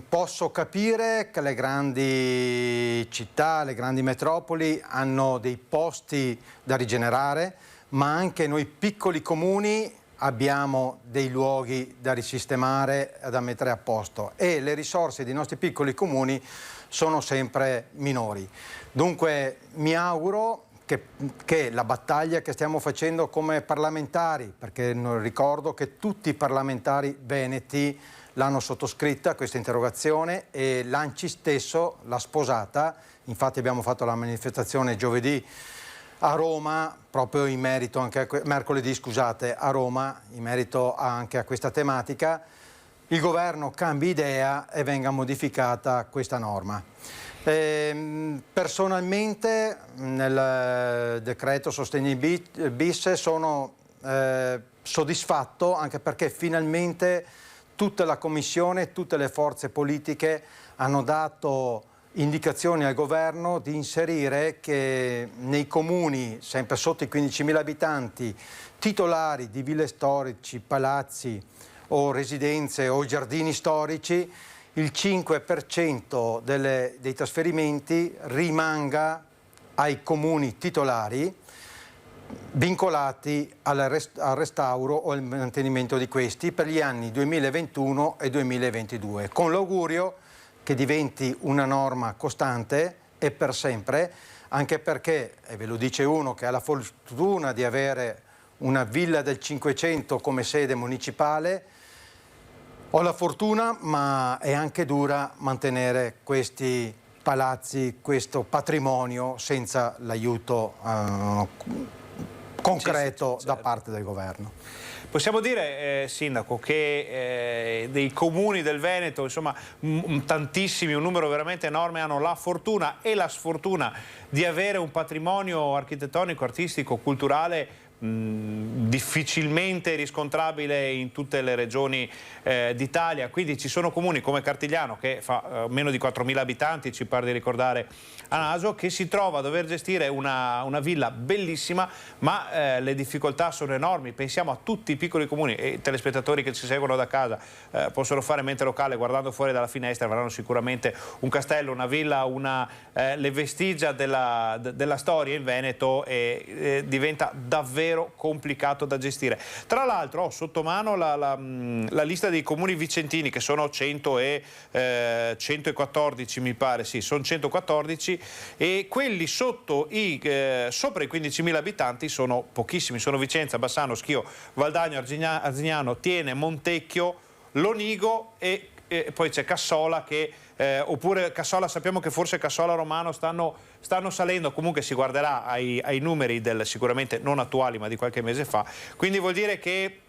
Posso capire che le grandi città, le grandi metropoli hanno dei posti da rigenerare, ma anche noi piccoli comuni abbiamo dei luoghi da risistemare, da mettere a posto, e le risorse dei nostri piccoli comuni sono sempre minori. Dunque mi auguro che la battaglia che stiamo facendo come parlamentari, perché ricordo che tutti i parlamentari veneti l'hanno sottoscritta questa interrogazione, e l'ANCI stesso l'ha sposata. Infatti abbiamo fatto la manifestazione giovedì a Roma, proprio in merito anche mercoledì, scusate, a Roma, in merito anche a questa tematica. Il governo cambi idea e venga modificata questa norma. Personalmente nel decreto Sostegni bis sono soddisfatto, anche perché finalmente tutta la Commissione, tutte le forze politiche hanno dato indicazioni al governo di inserire che nei comuni sempre sotto i 15.000 abitanti, titolari di ville storici, palazzi o residenze o giardini storici, il 5% dei trasferimenti rimanga ai comuni titolari, vincolati al restauro o al mantenimento di questi per gli anni 2021 e 2022, con l'augurio che diventi una norma costante e per sempre, anche perché, e ve lo dice uno che ha la fortuna di avere una villa del 500 come sede municipale, ho la fortuna, ma è anche dura mantenere questi palazzi, questo patrimonio senza l'aiuto concreto da parte del governo. Possiamo dire, Sindaco, che dei comuni del Veneto, insomma tantissimi, un numero veramente enorme, hanno la fortuna e la sfortuna di avere un patrimonio architettonico, artistico, culturale difficilmente riscontrabile in tutte le regioni d'Italia. Quindi ci sono comuni come Cartigliano, che fa meno di 4.000 abitanti, ci pare di ricordare a naso, che si trova a dover gestire una villa bellissima, ma le difficoltà sono enormi. Pensiamo a tutti i piccoli comuni, e i telespettatori che ci seguono da casa possono fare mente locale guardando fuori dalla finestra, avranno sicuramente un castello, una villa, le vestigia della storia in Veneto, e diventa davvero davvero complicato da gestire. Tra l'altro ho sotto mano la lista dei comuni vicentini, che sono 114 mi pare, sì, sono 114, e quelli sopra i 15.000 abitanti sono pochissimi, sono Vicenza, Bassano, Schio, Valdagno, Arzignano, Tiene, Montecchio, Lonigo e poi c'è Cassola, che oppure Cassola, sappiamo che forse Cassola, Romano stanno salendo, comunque si guarderà ai numeri sicuramente non attuali ma di qualche mese fa, quindi vuol dire che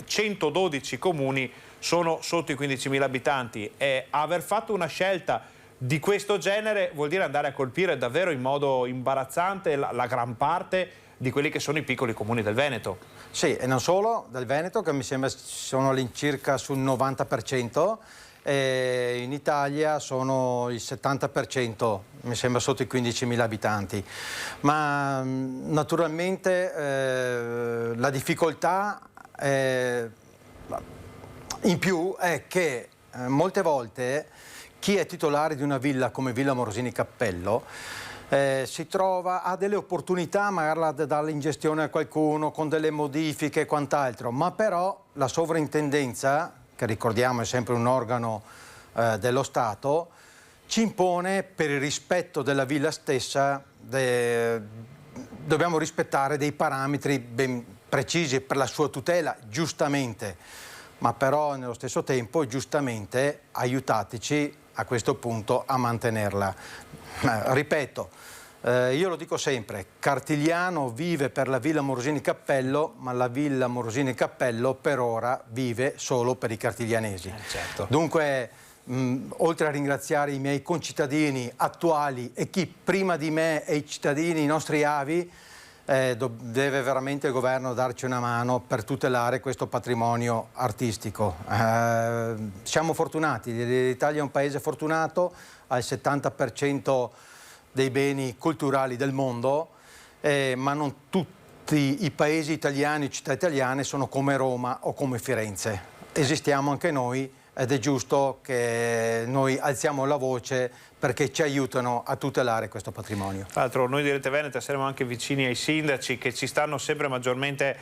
112 comuni sono sotto i 15.000 abitanti, e aver fatto una scelta di questo genere vuol dire andare a colpire davvero in modo imbarazzante la gran parte di quelli che sono i piccoli comuni del Veneto. Sì, e non solo del Veneto, che mi sembra sono all'incirca sul 90%, e in Italia sono il 70%, mi sembra sotto i 15.000 abitanti. Ma naturalmente la difficoltà in più è che molte volte chi è titolare di una villa come Villa Morosini Cappello si trova, ha delle opportunità magari da dare in gestione a qualcuno con delle modifiche e quant'altro, ma però la sovrintendenza, che ricordiamo è sempre un organo dello Stato, ci impone, per il rispetto della villa stessa, dobbiamo rispettare dei parametri ben precisi per la sua tutela, giustamente, ma però nello stesso tempo giustamente aiutateci a questo punto a mantenerla. Ripeto, io lo dico sempre, Cartigliano vive per la Villa Morosini Cappello, ma la Villa Morosini Cappello per ora vive solo per i cartiglianesi. Certo. Dunque, oltre a ringraziare i miei concittadini attuali e chi prima di me e i cittadini, i nostri avi, deve veramente il governo darci una mano per tutelare questo patrimonio artistico. Siamo fortunati, l'Italia è un paese fortunato, ha il 70% dei beni culturali del mondo, ma non tutti i paesi italiani, città italiane sono come Roma o come Firenze. Esistiamo anche noi ed è giusto che noi alziamo la voce perché ci aiutano a tutelare questo patrimonio. Tra l'altro noi di Rete Veneta saremo anche vicini ai sindaci che ci stanno sempre maggiormente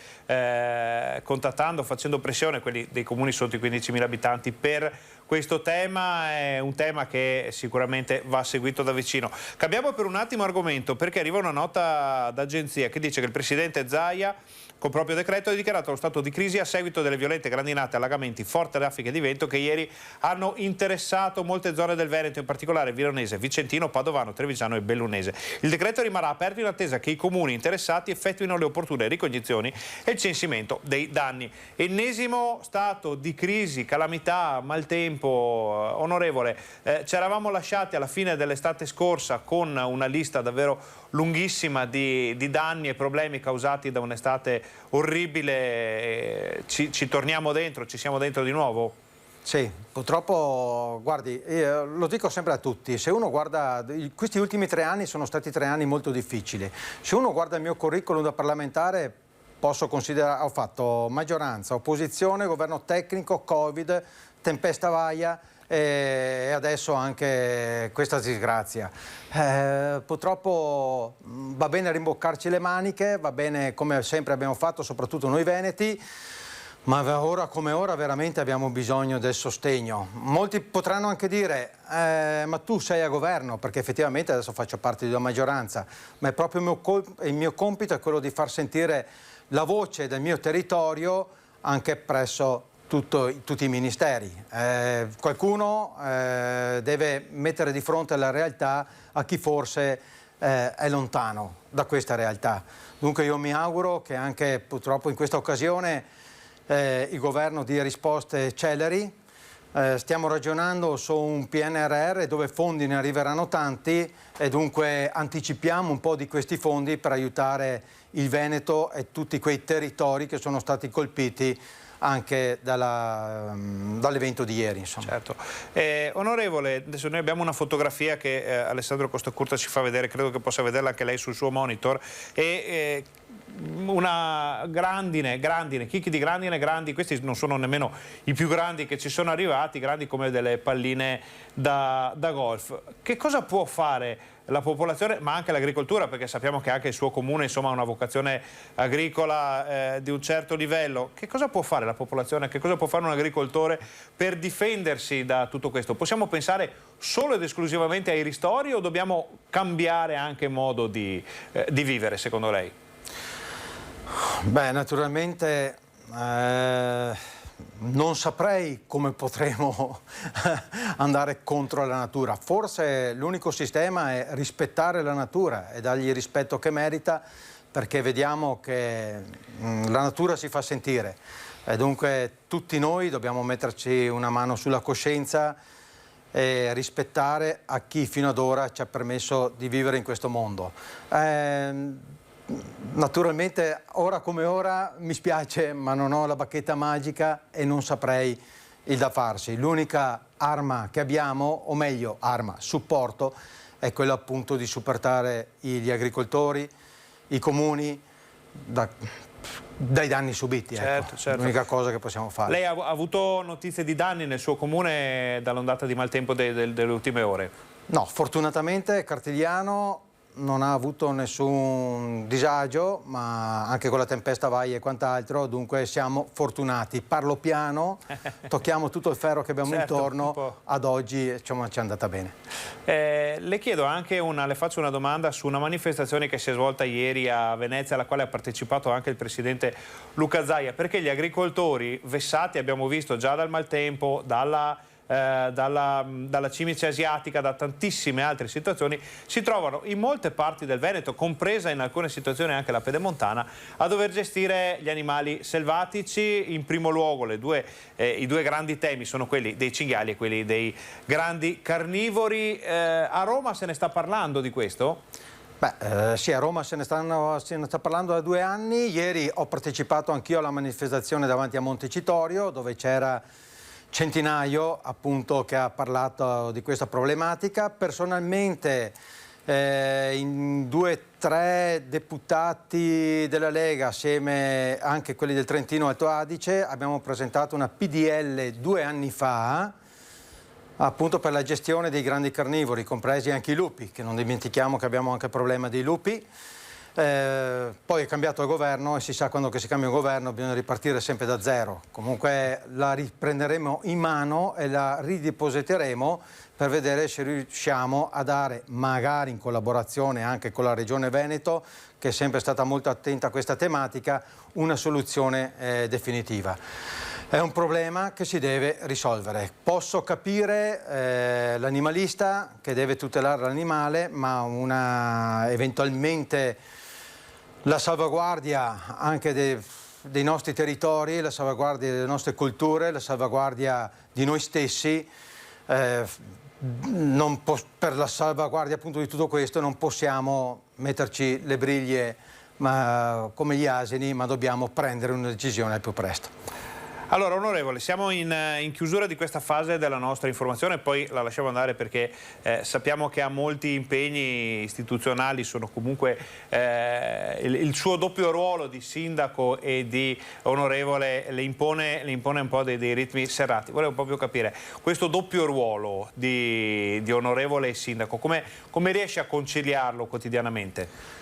contattando, facendo pressione, quelli dei comuni sotto i 15.000 abitanti, per questo tema. È un tema che sicuramente va seguito da vicino. Cambiamo per un attimo argomento, perché arriva una nota d'agenzia che dice che il presidente Zaia con proprio decreto ha dichiarato lo stato di crisi a seguito delle violente grandinate, allagamenti, forti raffiche di vento che ieri hanno interessato molte zone del Veneto, in particolare Veronese, Vicentino, Padovano, Trevigiano e Bellunese. Il decreto rimarrà aperto in attesa che i comuni interessati effettuino le opportune ricognizioni e il censimento dei danni. Ennesimo stato di crisi, calamità, maltempo. Onorevole, ci eravamo lasciati alla fine dell'estate scorsa con una lista davvero lunghissima di danni e problemi causati da un'estate orribile. Ci torniamo dentro, ci siamo dentro di nuovo? Sì, purtroppo, guardi, lo dico sempre a tutti, se uno guarda, questi ultimi 3 anni sono stati 3 anni molto difficili. Se uno guarda il mio curriculum da parlamentare, posso considerare, ho fatto maggioranza, opposizione, governo tecnico, Covid, tempesta Vaia e adesso anche questa disgrazia. Purtroppo va bene rimboccarci le maniche, va bene come sempre abbiamo fatto, soprattutto noi veneti, ma ora come ora veramente abbiamo bisogno del sostegno. Molti potranno anche dire ma tu sei a governo, perché effettivamente adesso faccio parte di una maggioranza, ma è proprio il mio compito è quello di far sentire la voce del mio territorio anche presso tutti i ministeri. Qualcuno deve mettere di fronte alla realtà a chi forse è lontano da questa realtà. Dunque io mi auguro che anche purtroppo in questa occasione il governo dia risposte celeri. Stiamo ragionando su un PNRR dove fondi ne arriveranno tanti e dunque anticipiamo un po' di questi fondi per aiutare il Veneto e tutti quei territori che sono stati colpiti anche dall'evento di ieri. Insomma. Certo. Onorevole, adesso noi abbiamo una fotografia che Alessandro Costacurta ci fa vedere, credo che possa vederla anche lei sul suo monitor, e una grandine, chicchi di grandine grandi, questi non sono nemmeno i più grandi che ci sono arrivati, grandi come delle palline da golf. Che cosa può fare la popolazione, ma anche l'agricoltura, perché sappiamo che anche il suo comune insomma ha una vocazione agricola di un certo livello? Che cosa può fare la popolazione, che cosa può fare un agricoltore per difendersi da tutto questo? Possiamo pensare solo ed esclusivamente ai ristori o dobbiamo cambiare anche modo di vivere, secondo lei? Beh, naturalmente non saprei come potremo andare contro la natura. Forse l'unico sistema è rispettare la natura e dargli il rispetto che merita, perché vediamo che la natura si fa sentire e dunque tutti noi dobbiamo metterci una mano sulla coscienza e rispettare a chi fino ad ora ci ha permesso di vivere in questo mondo. Naturalmente ora come ora mi spiace, ma non ho la bacchetta magica e non saprei il da farsi. L'unica arma che abbiamo, o meglio arma, supporto, è quella appunto di supportare gli agricoltori, i comuni dai danni subiti. Certo, ecco. certo. L'unica cosa che possiamo fare. Lei ha avuto notizie di danni nel suo comune dall'ondata di maltempo delle ultime ore? No, fortunatamente Cartigliano non ha avuto nessun disagio, ma anche con la tempesta Vai e quant'altro, dunque siamo fortunati. Parlo piano, tocchiamo tutto il ferro che abbiamo certo, intorno, ad oggi insomma, ci è andata bene. Le chiedo anche le faccio una domanda su una manifestazione che si è svolta ieri a Venezia, alla quale ha partecipato anche il presidente Luca Zaia, perché gli agricoltori vessati, abbiamo visto già dal maltempo, dalla cimice asiatica, da tantissime altre situazioni, si trovano in molte parti del Veneto, compresa in alcune situazioni anche la Pedemontana, a dover gestire gli animali selvatici. In primo luogo i due grandi temi sono quelli dei cinghiali e quelli dei grandi carnivori. A Roma se ne sta parlando di questo? Beh, sì, a Roma se ne sta parlando da 2 anni. Ieri ho partecipato anch'io alla manifestazione davanti a Montecitorio, dove c'era Centinaio appunto che ha parlato di questa problematica. Personalmente in 2-3 deputati della Lega, assieme anche quelli del Trentino Alto Adige, abbiamo presentato una PDL 2 anni fa appunto per la gestione dei grandi carnivori, compresi anche i lupi, che non dimentichiamo che abbiamo anche il problema dei lupi. Poi è cambiato il governo e si sa quando che si cambia un governo bisogna ripartire sempre da zero. Comunque la riprenderemo in mano e la ridepositeremo per vedere se riusciamo a dare, magari in collaborazione anche con la Regione Veneto, che è sempre stata molto attenta a questa tematica, una soluzione definitiva. È un problema che si deve risolvere. Posso capire l'animalista che deve tutelare l'animale, ma eventualmente la salvaguardia anche dei nostri territori, la salvaguardia delle nostre culture, la salvaguardia di noi stessi, per la salvaguardia appunto di tutto questo non possiamo metterci le briglie come gli asini, ma dobbiamo prendere una decisione al più presto. Allora, onorevole, siamo in chiusura di questa fase della nostra informazione, poi la lasciamo andare perché sappiamo che ha molti impegni istituzionali, sono comunque il suo doppio ruolo di sindaco e di onorevole le impone un po' dei ritmi serrati. Volevo proprio capire questo doppio ruolo di onorevole e sindaco, come riesce a conciliarlo quotidianamente?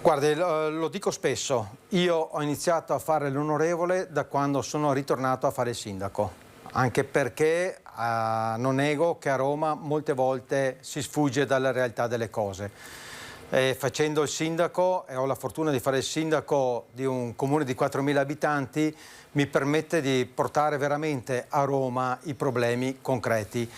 Guardi, lo dico spesso, io ho iniziato a fare l'onorevole da quando sono ritornato a fare il sindaco, anche perché non nego che a Roma molte volte si sfugge dalla realtà delle cose. Facendo il sindaco, e ho la fortuna di fare il sindaco di un comune di 4.000 abitanti, mi permette di portare veramente a Roma i problemi concreti.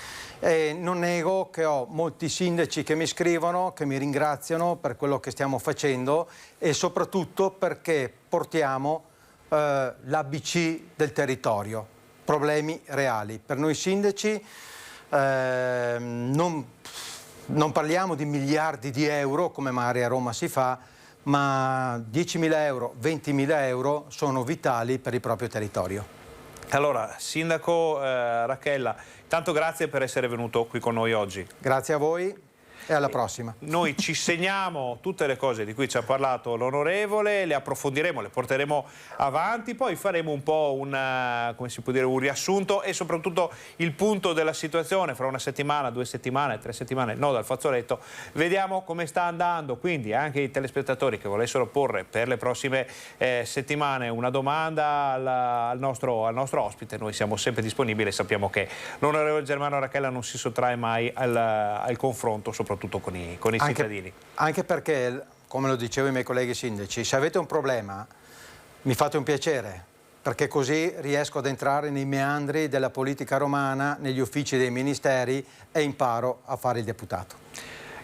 E non nego che ho molti sindaci che mi scrivono, che mi ringraziano per quello che stiamo facendo e soprattutto perché portiamo l'ABC del territorio, problemi reali. Per noi sindaci non parliamo di miliardi di euro come magari a Roma si fa, ma 10.000 euro, 20.000 euro sono vitali per il proprio territorio. Allora, sindaco Racchella, tanto grazie per essere venuto qui con noi oggi. Grazie a voi. E alla prossima. Noi ci segniamo tutte le cose di cui ci ha parlato l'onorevole, le approfondiremo, le porteremo avanti, poi faremo un po' come si può dire, un riassunto e soprattutto il punto della situazione fra una settimana, 2 settimane, 3 settimane, no dal fazzoletto, vediamo come sta andando, quindi anche i telespettatori che volessero porre per le prossime settimane una domanda al nostro ospite, noi siamo sempre disponibili e sappiamo che l'onorevole Germano Racchella non si sottrae mai al confronto, soprattutto con i cittadini. Anche perché, come lo dicevo ai miei colleghi sindaci, se avete un problema mi fate un piacere, perché così riesco ad entrare nei meandri della politica romana, negli uffici dei ministeri e imparo a fare il deputato.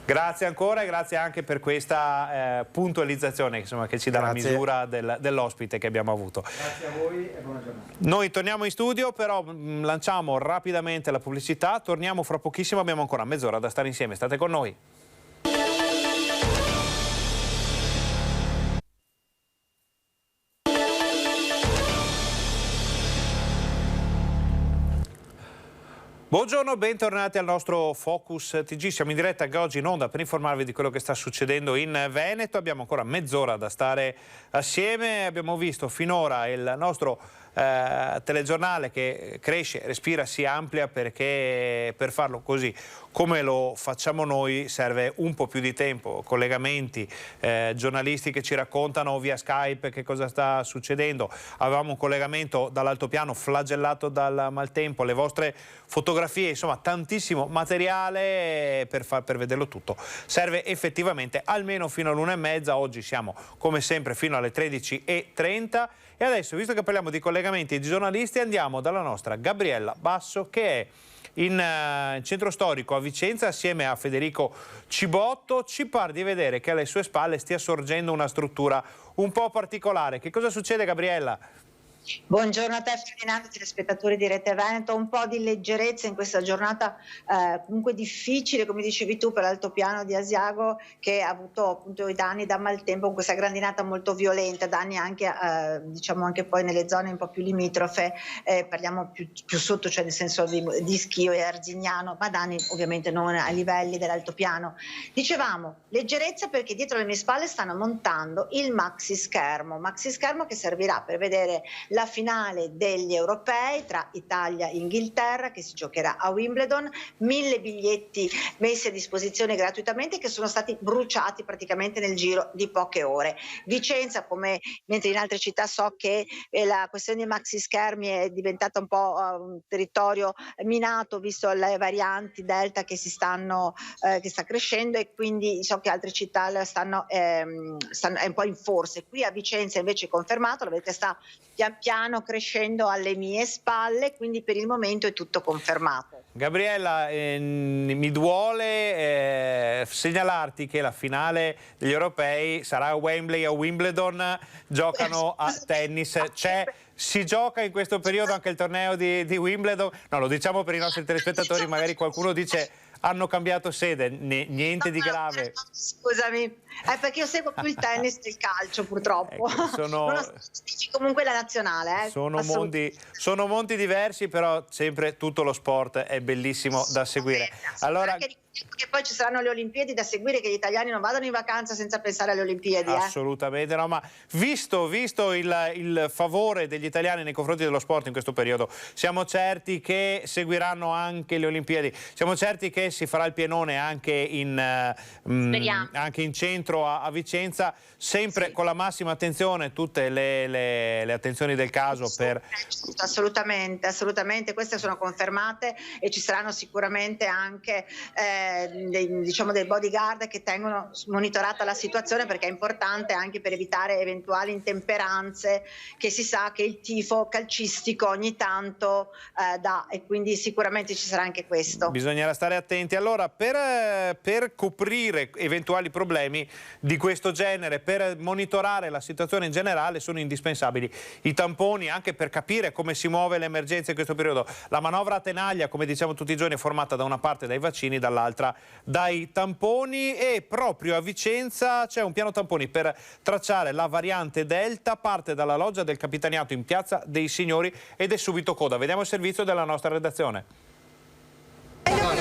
Grazie ancora e grazie anche per questa puntualizzazione che ci dà la misura dell'ospite che abbiamo avuto. Grazie a voi e buona giornata. Noi torniamo in studio, però lanciamo rapidamente la pubblicità, torniamo fra pochissimo, abbiamo ancora mezz'ora da stare insieme, state con noi. Buongiorno, bentornati al nostro Focus TG, siamo in diretta anche oggi in onda per informarvi di quello che sta succedendo in Veneto, abbiamo ancora mezz'ora da stare assieme, abbiamo visto finora il nostro telegiornale che cresce, respira, si amplia, perché per farlo così come lo facciamo noi serve un po' più di tempo, collegamenti, giornalisti che ci raccontano via Skype che cosa sta succedendo, avevamo un collegamento dall'altopiano flagellato dal maltempo, le vostre fotografie, insomma tantissimo materiale per vederlo tutto. Serve effettivamente almeno fino all'1:30, oggi siamo come sempre fino alle 13:30 e adesso, visto che parliamo di collegamenti e di giornalisti, andiamo dalla nostra Gabriella Basso che è in centro storico a Vicenza assieme a Federico Cibotto, ci pare di vedere che alle sue spalle stia sorgendo una struttura un po' particolare. Che cosa succede, Gabriella? Buongiorno a te Ferdinando, telespettatori di Rete Veneto. Un po' di leggerezza in questa giornata comunque difficile, come dicevi tu, per l'altopiano di Asiago, che ha avuto appunto i danni da maltempo con questa grandinata molto violenta, danni anche diciamo anche poi nelle zone un po' più limitrofe, parliamo più sotto, cioè nel senso di Schio e Arzignano, ma danni ovviamente non ai livelli dell'altopiano. Dicevamo leggerezza perché dietro le mie spalle stanno montando il maxi schermo che servirà per vedere la finale degli europei tra Italia e Inghilterra, che si giocherà a Wimbledon, 1000 biglietti messi a disposizione gratuitamente che sono stati bruciati praticamente nel giro di poche ore. Vicenza, come mentre in altre città so che la questione dei maxi schermi è diventata un po' un territorio minato visto le varianti Delta che che sta crescendo, e quindi so che altre città è un po' in forse. Qui a Vicenza invece è confermato, la vedete, sta pian piano crescendo alle mie spalle, quindi per il momento è tutto confermato. Gabriella, mi duole segnalarti che la finale degli europei sarà a Wembley, a Wimbledon, giocano a tennis. Si gioca in questo periodo anche il torneo di Wimbledon? No, lo diciamo per i nostri telespettatori, magari qualcuno dice hanno cambiato sede, niente di grave. Scusami, perché io seguo più il tennis del calcio purtroppo. Comunque la nazionale. Sono mondi diversi, però sempre tutto lo sport è bellissimo da seguire. Allora, che poi ci saranno le Olimpiadi da seguire, che gli italiani non vadano in vacanza senza pensare alle Olimpiadi. Assolutamente no, ma visto il favore degli italiani nei confronti dello sport in questo periodo, siamo certi che seguiranno anche le Olimpiadi, siamo certi che si farà il pienone anche in centro a Vicenza, sempre con la massima attenzione, tutte le attenzioni del caso. Assolutamente, queste sono confermate e ci saranno sicuramente anche dei bodyguard che tengono monitorata la situazione, perché è importante anche per evitare eventuali intemperanze che si sa che il tifo calcistico ogni tanto dà, e quindi sicuramente ci sarà anche questo. Bisognerà stare attenti. Allora, per coprire eventuali problemi di questo genere, per monitorare la situazione in generale, sono indispensabili i tamponi, anche per capire come si muove l'emergenza in questo periodo. La manovra a tenaglia, come diciamo tutti i giorni, è formata da una parte dai vaccini, dall'altra dai tamponi, e proprio a Vicenza c'è un piano tamponi per tracciare la variante Delta, parte dalla loggia del Capitaniato in Piazza dei Signori ed è subito coda. Vediamo il servizio della nostra redazione.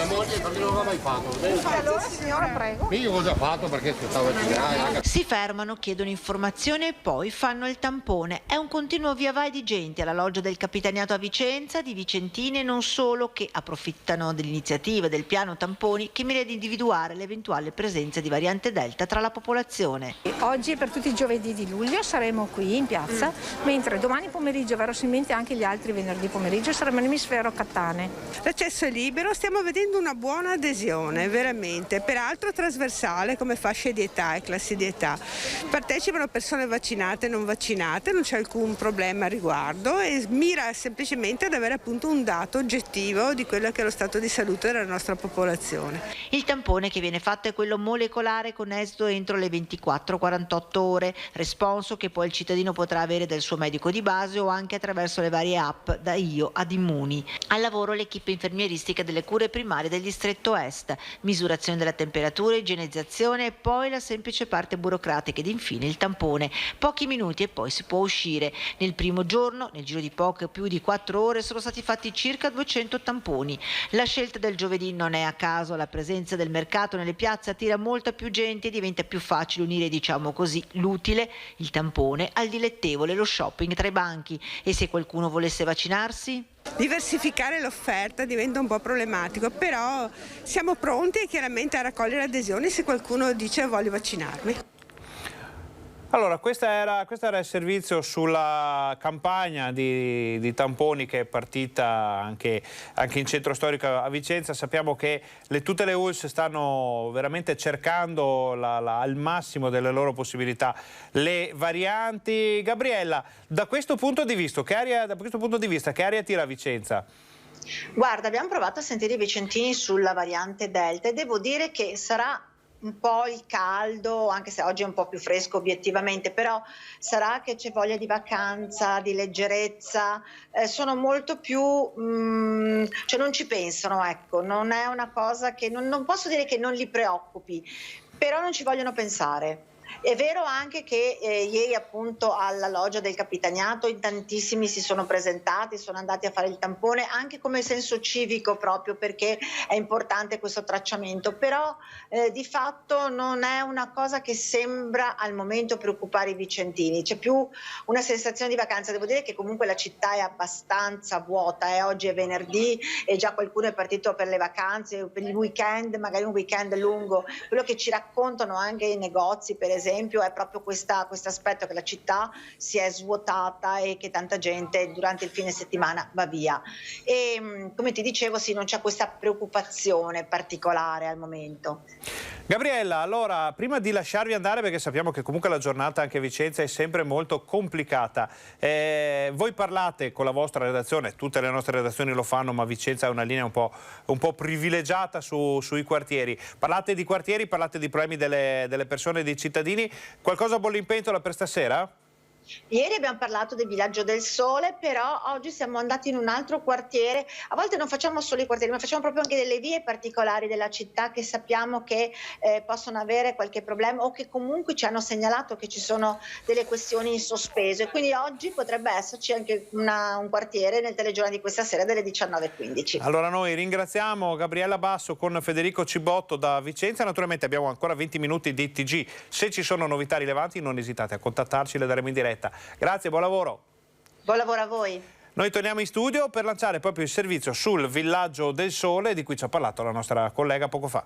moglie non l'aveva mai fatto. Allora signora, prego. Io cosa ho già fatto perché stavo a Si fermano, chiedono informazioni e poi fanno il tampone. È un continuo via vai di gente alla loggia del Capitaniato a Vicenza, di vicentini e non solo, che approfittano dell'iniziativa del piano tamponi che mira ad individuare l'eventuale presenza di variante Delta tra la popolazione. Oggi e per tutti i giovedì di luglio saremo qui in piazza, mentre domani pomeriggio, verosimilmente anche gli altri venerdì pomeriggio, saremo all'emisfero Cattane. L'accesso è libero, stiamo vedendo una buona adesione, veramente, peraltro trasversale come fasce di età e classi di età. Partecipano persone vaccinate e non vaccinate, non c'è alcun problema a riguardo e mira semplicemente ad avere appunto un dato oggettivo di quello che è lo stato di salute della nostra popolazione. Il tampone che viene fatto è quello molecolare con esito entro le 24-48 ore, responso che poi il cittadino potrà avere dal suo medico di base o anche attraverso le varie app da Io ad Immuni. Al lavoro l'equipe infermieristica delle cure primarie del distretto est, misurazione della temperatura, igienizzazione e poi la semplice parte burocratica ed infine il tampone. Pochi minuti e poi si può uscire. Nel primo giorno, nel giro di poco più di 4 ore, sono stati fatti circa 200 tamponi. La scelta del giovedì non è a caso, la presenza del mercato nelle piazze attira molta più gente e diventa più facile unire, diciamo così, l'utile, il tampone, al dilettevole, lo shopping tra i banchi. E se qualcuno volesse vaccinarsi? Diversificare l'offerta diventa un po' problematico, però siamo pronti chiaramente a raccogliere adesioni se qualcuno dice voglio vaccinarmi. Allora, questo era il servizio sulla campagna di tamponi che è partita anche in centro storico a Vicenza. Sappiamo che tutte le ULSS stanno veramente cercando al massimo delle loro possibilità le varianti. Gabriella, da questo punto di vista, che aria tira Vicenza? Guarda, abbiamo provato a sentire i vicentini sulla variante Delta e devo dire che sarà un po' il caldo, anche se oggi è un po' più fresco obiettivamente, però sarà che c'è voglia di vacanza, di leggerezza, sono molto più, cioè non ci pensano, ecco, non è una cosa che, non posso dire che non li preoccupi, però non ci vogliono pensare. È vero anche che ieri appunto alla loggia del Capitaniato in tantissimi si sono presentati, sono andati a fare il tampone anche come senso civico, proprio perché è importante questo tracciamento, però di fatto non è una cosa che sembra al momento preoccupare i vicentini, c'è più una sensazione di vacanza. Devo dire che comunque la città è abbastanza vuota, oggi è venerdì e già qualcuno è partito per le vacanze, per il weekend, magari un weekend lungo. Quello che ci raccontano anche i negozi, per esempio, è proprio questo aspetto che la città si è svuotata e che tanta gente durante il fine settimana va via. E come ti dicevo, sì, non c'è questa preoccupazione particolare al momento. Gabriella, allora, prima di lasciarvi andare, perché sappiamo che comunque la giornata anche a Vicenza è sempre molto complicata, voi parlate con la vostra redazione, tutte le nostre redazioni lo fanno, ma Vicenza è una linea un po' privilegiata sui quartieri. Parlate di quartieri, parlate di problemi delle persone, dei cittadini. Qualcosa bolle in pentola per stasera? Ieri abbiamo parlato del Villaggio del Sole, però oggi siamo andati in un altro quartiere. A volte non facciamo solo i quartieri, ma facciamo proprio anche delle vie particolari della città che sappiamo che possono avere qualche problema o che comunque ci hanno segnalato che ci sono delle questioni in sospeso, e quindi oggi potrebbe esserci anche un quartiere nel telegiornale di questa sera delle 19:15. Allora noi ringraziamo Gabriella Basso con Federico Cibotto da Vicenza. Naturalmente abbiamo ancora 20 minuti di TG. Se ci sono novità rilevanti non esitate a contattarci, le daremo in diretta. Grazie, buon lavoro. Buon lavoro a voi. Noi torniamo in studio per lanciare proprio il servizio sul Villaggio del Sole di cui ci ha parlato la nostra collega poco fa.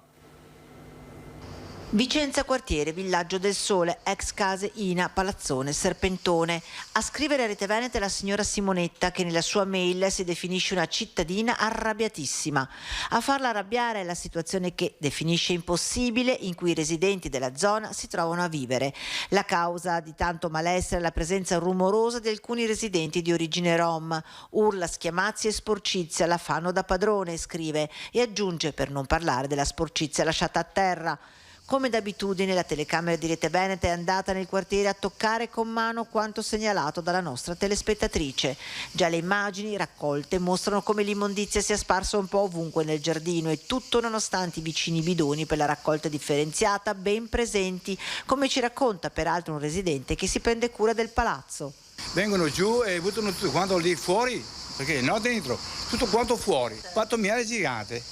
Vicenza quartiere, Villaggio del Sole, ex case Ina, Palazzone, Serpentone. A scrivere a Rete Veneta è la signora Simonetta, che nella sua mail si definisce una cittadina arrabbiatissima. A farla arrabbiare è la situazione che definisce impossibile in cui i residenti della zona si trovano a vivere. La causa di tanto malessere è la presenza rumorosa di alcuni residenti di origine rom. Urla, schiamazzi e sporcizia la fanno da padrone, scrive, e aggiunge, per non parlare della sporcizia lasciata a terra. Come d'abitudine la telecamera di Rete Veneta è andata nel quartiere a toccare con mano quanto segnalato dalla nostra telespettatrice. Già le immagini raccolte mostrano come l'immondizia sia sparsa un po' ovunque nel giardino, e tutto nonostante i vicini bidoni per la raccolta differenziata ben presenti, come ci racconta peraltro un residente che si prende cura del palazzo. Vengono giù e buttano tutto quanto lì fuori, perché no dentro, tutto quanto fuori, pattumiere gigante.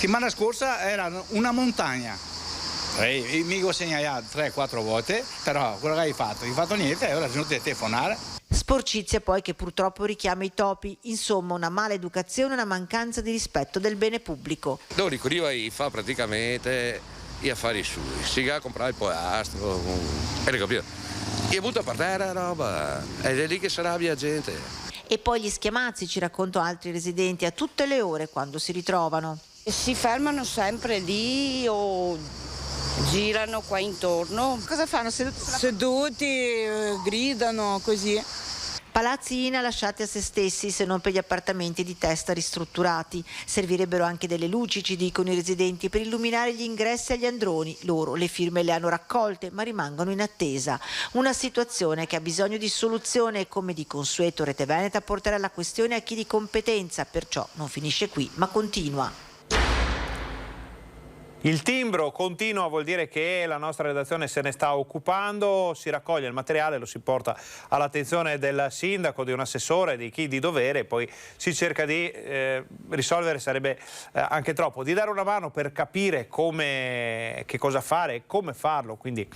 Settimana scorsa era una montagna. Mi segna 3-4 volte, però quello che hai fatto niente, e ora sono venuti a telefonare. Sporcizia poi che purtroppo richiama i topi, insomma una mala educazione e una mancanza di rispetto del bene pubblico. L'unico lì fa praticamente gli affari suoi, si va a comprare il pollastro, e capito? E butta per terra roba, ed è lì che si arrabbia la gente. E poi gli schiamazzi, ci raccontano altri residenti, a tutte le ore quando si ritrovano. Si fermano sempre lì o girano qua intorno. Cosa fanno? Seduti, gridano così. Palazzi INA lasciati a se stessi, se non per gli appartamenti di testa ristrutturati. Servirebbero anche delle luci, ci dicono i residenti, per illuminare gli ingressi agli androni. Loro le firme le hanno raccolte, ma rimangono in attesa. Una situazione che ha bisogno di soluzione e, come di consueto, Rete Veneta porterà la questione a chi di competenza, perciò non finisce qui, ma continua. Il timbro continua, vuol dire che la nostra redazione se ne sta occupando, si raccoglie il materiale, lo si porta all'attenzione del sindaco, di un assessore, di chi di dovere, e poi si cerca di risolvere, sarebbe anche troppo, di dare una mano per capire che cosa fare e come farlo. Quindi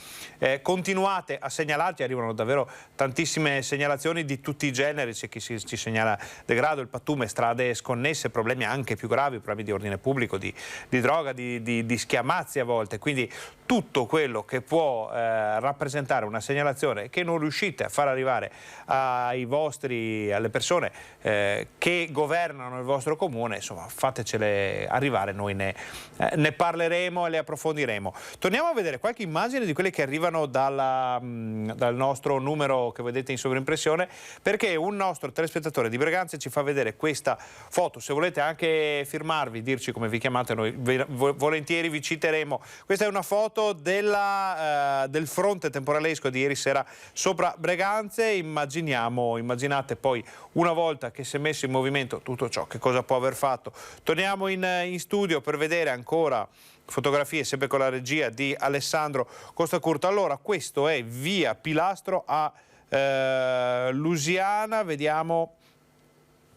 continuate a segnalarci, arrivano davvero tantissime segnalazioni di tutti i generi, c'è chi ci segnala degrado, il pattume, strade sconnesse, problemi anche più gravi, problemi di ordine pubblico, di droga, di schiamazzi a volte, quindi tutto quello che può rappresentare una segnalazione che non riuscite a far arrivare alle persone che governano il vostro comune, insomma fatecele arrivare, noi ne parleremo e le approfondiremo. Torniamo a vedere qualche immagine di quelle che arrivano dal nostro numero che vedete in sovrimpressione, perché un nostro telespettatore di Breganze ci fa vedere questa foto. Se volete anche firmarvi, dirci come vi chiamate, noi volentieri vi citeremo. Questa è una foto del fronte temporalesco di ieri sera sopra Breganze. Immaginate poi, una volta che si è messo in movimento tutto ciò, che cosa può aver fatto. Torniamo in studio per vedere ancora fotografie, sempre con la regia di Alessandro Costacurta. Allora, questo è via Pilastro a Lusiana, vediamo,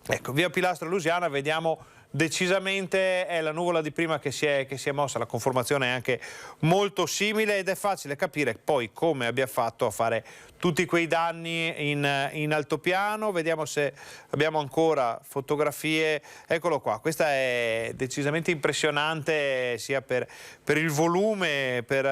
ecco, via Pilastro a Lusiana, vediamo decisamente è la nuvola di prima che si è mossa, la conformazione è anche molto simile ed è facile capire poi come abbia fatto a fare tutti quei danni in altopiano. Vediamo se abbiamo ancora fotografie. Eccolo qua, questa è decisamente impressionante sia per il volume, per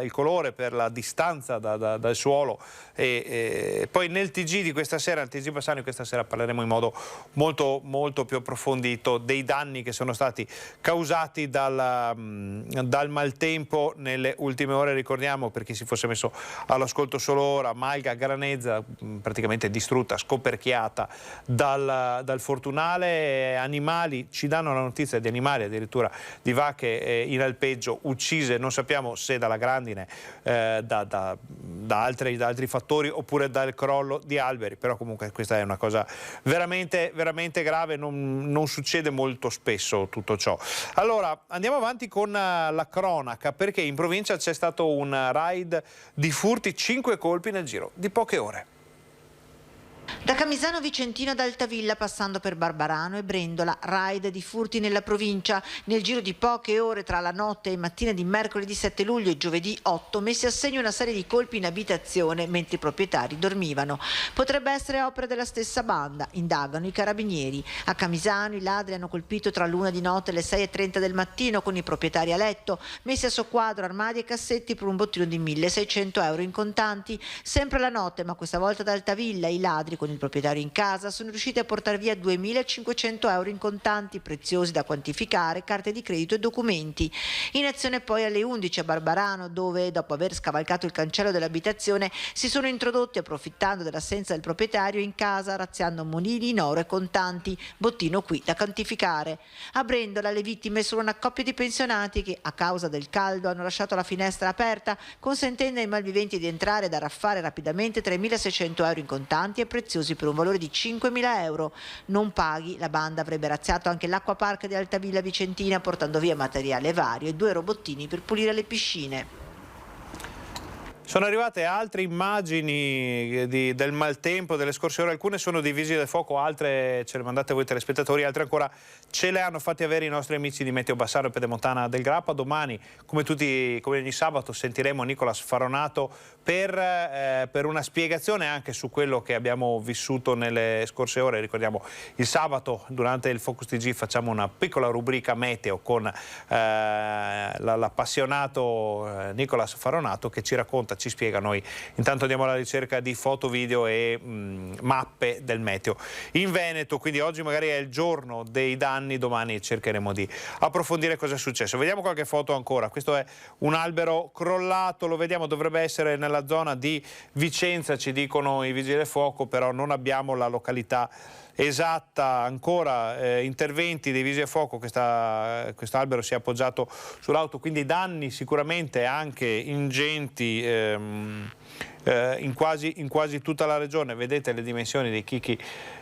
il colore, per la distanza dal suolo. E poi nel TG di questa sera, nel TG Bassani questa sera, parleremo in modo molto, molto più approfondito dei danni che sono stati causati dal maltempo nelle ultime ore. Ricordiamo, per chi si fosse messo all'ascolto solo ora, Malga Granezza praticamente distrutta, scoperchiata dal fortunale. Animali, ci danno la notizia di animali, addirittura di vacche in alpeggio uccise, non sappiamo se dalla grandine, da altri fattori oppure dal crollo di alberi, però comunque questa è una cosa veramente, veramente grave, non succede molto spesso tutto ciò. Allora andiamo avanti con la cronaca, perché in provincia c'è stato un raid di furti, 5 colpi nel giro di poche ore. Da Camisano Vicentino ad Altavilla, passando per Barbarano e Brendola, raid di furti nella provincia. Nel giro di poche ore tra la notte e mattina di mercoledì 7 luglio e giovedì 8 messi a segno una serie di colpi in abitazione mentre i proprietari dormivano. Potrebbe essere opera della stessa banda, indagano i carabinieri. A Camisano i ladri hanno colpito tra l'una di notte e le 6:30 del mattino con i proprietari a letto, messi a soqquadro armadi e cassetti per un bottino di 1.600 euro in contanti. Sempre la notte, ma questa volta ad Altavilla, i ladri con il proprietario in casa sono riusciti a portare via 2.500 euro in contanti preziosi da quantificare, carte di credito e documenti. In azione poi alle 11 a Barbarano, dove dopo aver scavalcato il cancello dell'abitazione si sono introdotti approfittando dell'assenza del proprietario in casa, razziando monili in oro e contanti, bottino qui da quantificare. A Brendola le vittime sono una coppia di pensionati che a causa del caldo hanno lasciato la finestra aperta, consentendo ai malviventi di entrare ed arraffare rapidamente 3.600 euro in contanti e preziosi per un valore di 5.000 euro. Non paghi, la banda avrebbe razziato anche l'acquapark di Altavilla Vicentina, portando via materiale vario e 2 robottini per pulire le piscine. Sono arrivate altre immagini del maltempo delle scorse ore, alcune sono dei vigili del fuoco, altre ce le mandate voi telespettatori, altre ancora ce le hanno fatte avere i nostri amici di Meteo Bassano e Pedemontana del Grappa. Domani, come ogni sabato, sentiremo Nicolas Faronato per una spiegazione anche su quello che abbiamo vissuto nelle scorse ore. Ricordiamo, il sabato durante il Focus TG facciamo una piccola rubrica meteo con l'appassionato Nicolas Faronato, che ci racconta, ci spiega. Noi intanto andiamo alla ricerca di foto, video e mappe del meteo in Veneto. Quindi oggi magari è il giorno dei danni, domani cercheremo di approfondire cosa è successo. Vediamo qualche foto ancora. Questo è un albero crollato, lo vediamo, dovrebbe essere nella zona di Vicenza, ci dicono i vigili del fuoco, però non abbiamo la località esatta ancora. Interventi dei vigili del fuoco, questo albero si è appoggiato sull'auto, quindi danni sicuramente anche ingenti in quasi tutta la regione. Vedete le dimensioni dei chicchi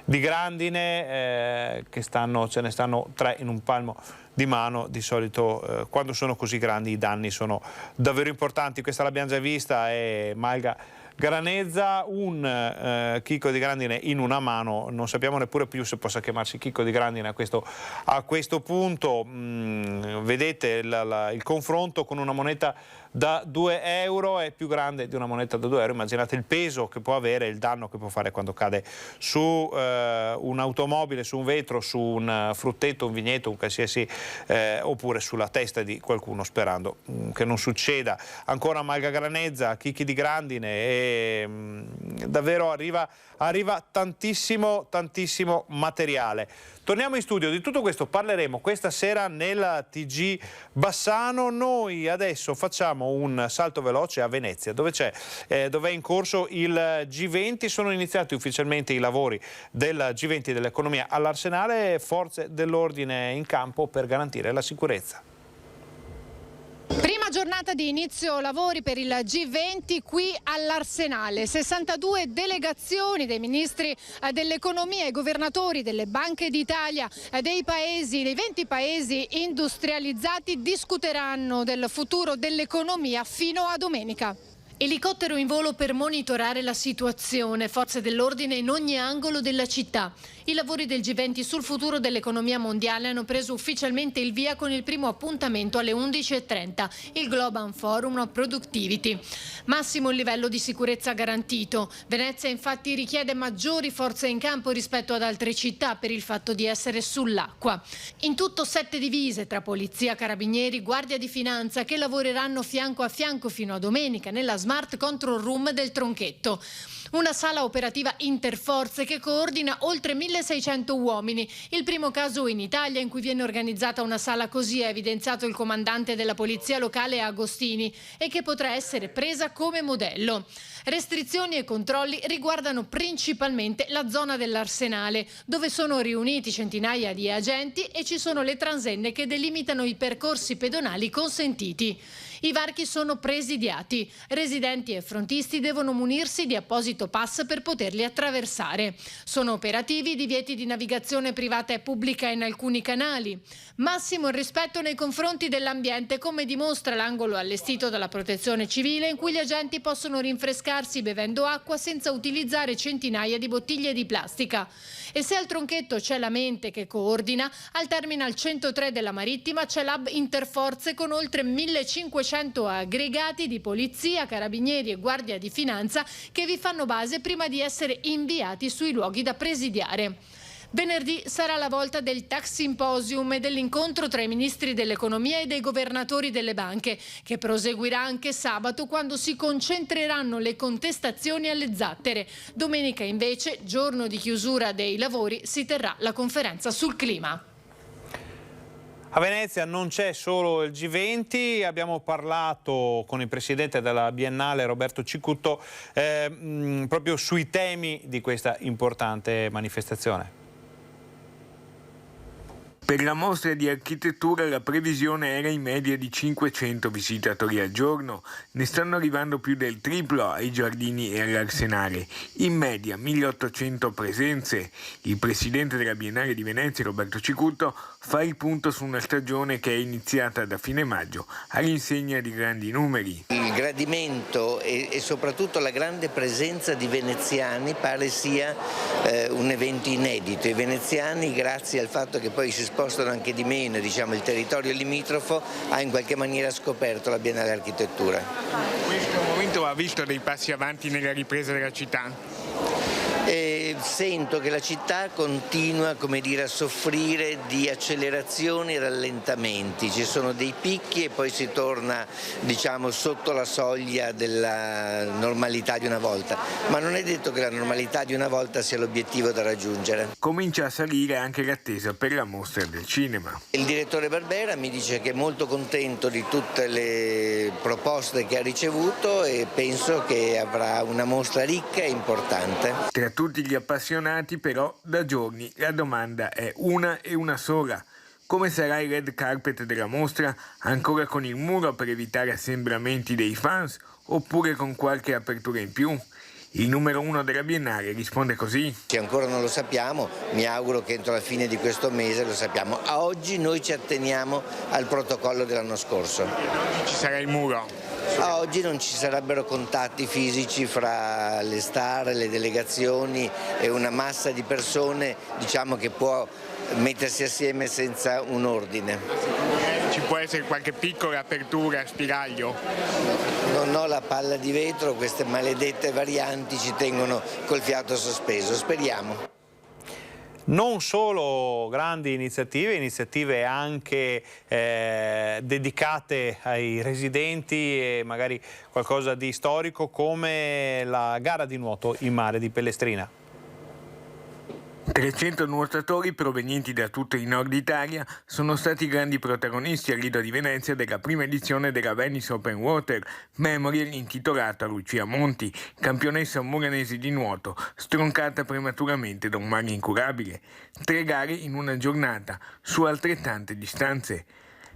di grandine, ce ne stanno 3 in un palmo di mano. Di solito quando sono così grandi i danni sono davvero importanti. Questa l'abbiamo già vista, è Malga Granezza, un chicco di grandine in una mano, non sappiamo neppure più se possa chiamarsi chicco di grandine a questo punto. Vedete il confronto con una moneta da 2 euro, è più grande di una moneta da 2 euro. Immaginate il peso che può avere, il danno che può fare quando cade su un'automobile, su un vetro, su un frutteto, un vigneto, un qualsiasi, oppure sulla testa di qualcuno, sperando che non succeda. Ancora Malga Granezza, chicchi di grandine, e davvero arriva tantissimo materiale. Torniamo in studio, di tutto questo parleremo questa sera nella TG Bassano. Noi adesso facciamo un salto veloce a Venezia, dove è in corso il G20. Sono iniziati ufficialmente i lavori del G20 dell'economia all'Arsenale, forze dell'ordine in campo per garantire la sicurezza. Prima giornata di inizio lavori per il G20 qui all'Arsenale. 62 delegazioni dei ministri dell'economia e governatori delle banche d'Italia dei 20 paesi industrializzati discuteranno del futuro dell'economia fino a domenica. Elicottero in volo per monitorare la situazione, forze dell'ordine in ogni angolo della città. I lavori del G20 sul futuro dell'economia mondiale hanno preso ufficialmente il via con il primo appuntamento alle 11:30, il Global Forum Productivity. Massimo il livello di sicurezza garantito. Venezia infatti richiede maggiori forze in campo rispetto ad altre città per il fatto di essere sull'acqua. In tutto 7 divise tra polizia, carabinieri, guardia di finanza, che lavoreranno fianco a fianco fino a domenica nella Smart Control Room del Tronchetto. Una sala operativa interforze che coordina oltre 1600 uomini. Il primo caso in Italia in cui viene organizzata una sala così, ha evidenziato il comandante della polizia locale Agostini, e che potrà essere presa come modello. Restrizioni e controlli riguardano principalmente la zona dell'Arsenale, dove sono riuniti centinaia di agenti e ci sono le transenne che delimitano i percorsi pedonali consentiti. I varchi sono presidiati. Residenti e frontisti devono munirsi di apposito pass per poterli attraversare. Sono operativi i divieti di navigazione privata e pubblica in alcuni canali. Massimo il rispetto nei confronti dell'ambiente, come dimostra l'angolo allestito dalla Protezione Civile, in cui gli agenti possono rinfrescarsi bevendo acqua senza utilizzare centinaia di bottiglie di plastica. E se al Tronchetto c'è la Mente che coordina, al Terminal 103 della Marittima c'è l'hub interforze con oltre 1500 aggregati di polizia, carabinieri e guardia di finanza che vi fanno base prima di essere inviati sui luoghi da presidiare. Venerdì sarà la volta del Tax Symposium e dell'incontro tra i ministri dell'economia e dei governatori delle banche, che proseguirà anche sabato, quando si concentreranno le contestazioni alle zattere. Domenica invece, giorno di chiusura dei lavori, si terrà la conferenza sul clima. A Venezia non c'è solo il G20, abbiamo parlato con il presidente della Biennale Roberto Cicutto proprio sui temi di questa importante manifestazione. Per la mostra di architettura la previsione era in media di 500 visitatori al giorno, ne stanno arrivando più del triplo ai giardini e all'Arsenale, in media 1800 presenze. Il presidente della Biennale di Venezia, Roberto Cicutto, fa il punto su una stagione che è iniziata da fine maggio all'insegna di grandi numeri. Il gradimento e soprattutto la grande presenza di veneziani pare sia un evento inedito. I veneziani, grazie al fatto che poi si spostano anche di meno, il territorio limitrofo, ha in qualche maniera scoperto la Biennale Architettura. Questo momento ha visto dei passi avanti nella ripresa della città? Sento che la città continua, a soffrire di accelerazioni e rallentamenti. Ci sono dei picchi e poi si torna, sotto la soglia della normalità di una volta. Ma non è detto che la normalità di una volta sia l'obiettivo da raggiungere. Comincia a salire anche l'attesa per la mostra del cinema. Il direttore Barbera mi dice che è molto contento di tutte le proposte che ha ricevuto e penso che avrà una mostra ricca e importante. Tra tutti gli appassionati però da giorni la domanda è una e una sola: come sarà il red carpet della mostra? Ancora con il muro per evitare assembramenti dei fans oppure con qualche apertura in più? Il numero 1 della Biennale risponde così: che ancora non lo sappiamo, mi auguro che entro la fine di questo mese lo sappiamo. A oggi noi ci atteniamo al protocollo dell'anno scorso. Oggi ci sarà il muro? A oggi non ci sarebbero contatti fisici fra le star, le delegazioni e una massa di persone che può mettersi assieme senza un ordine. Ci può essere qualche piccola apertura a spiraglio? Non ho la palla di vetro, queste maledette varianti ci tengono col fiato sospeso, speriamo. Non solo grandi iniziative anche dedicate ai residenti e magari qualcosa di storico come la gara di nuoto in mare di Pellestrina. 300 nuotatori provenienti da tutto il nord Italia sono stati grandi protagonisti al Lido di Venezia della prima edizione della Venice Open Water Memorial intitolata a Lucia Monti, campionessa muranese di nuoto, stroncata prematuramente da un mare incurabile. 3 gare in una giornata, su altrettante distanze.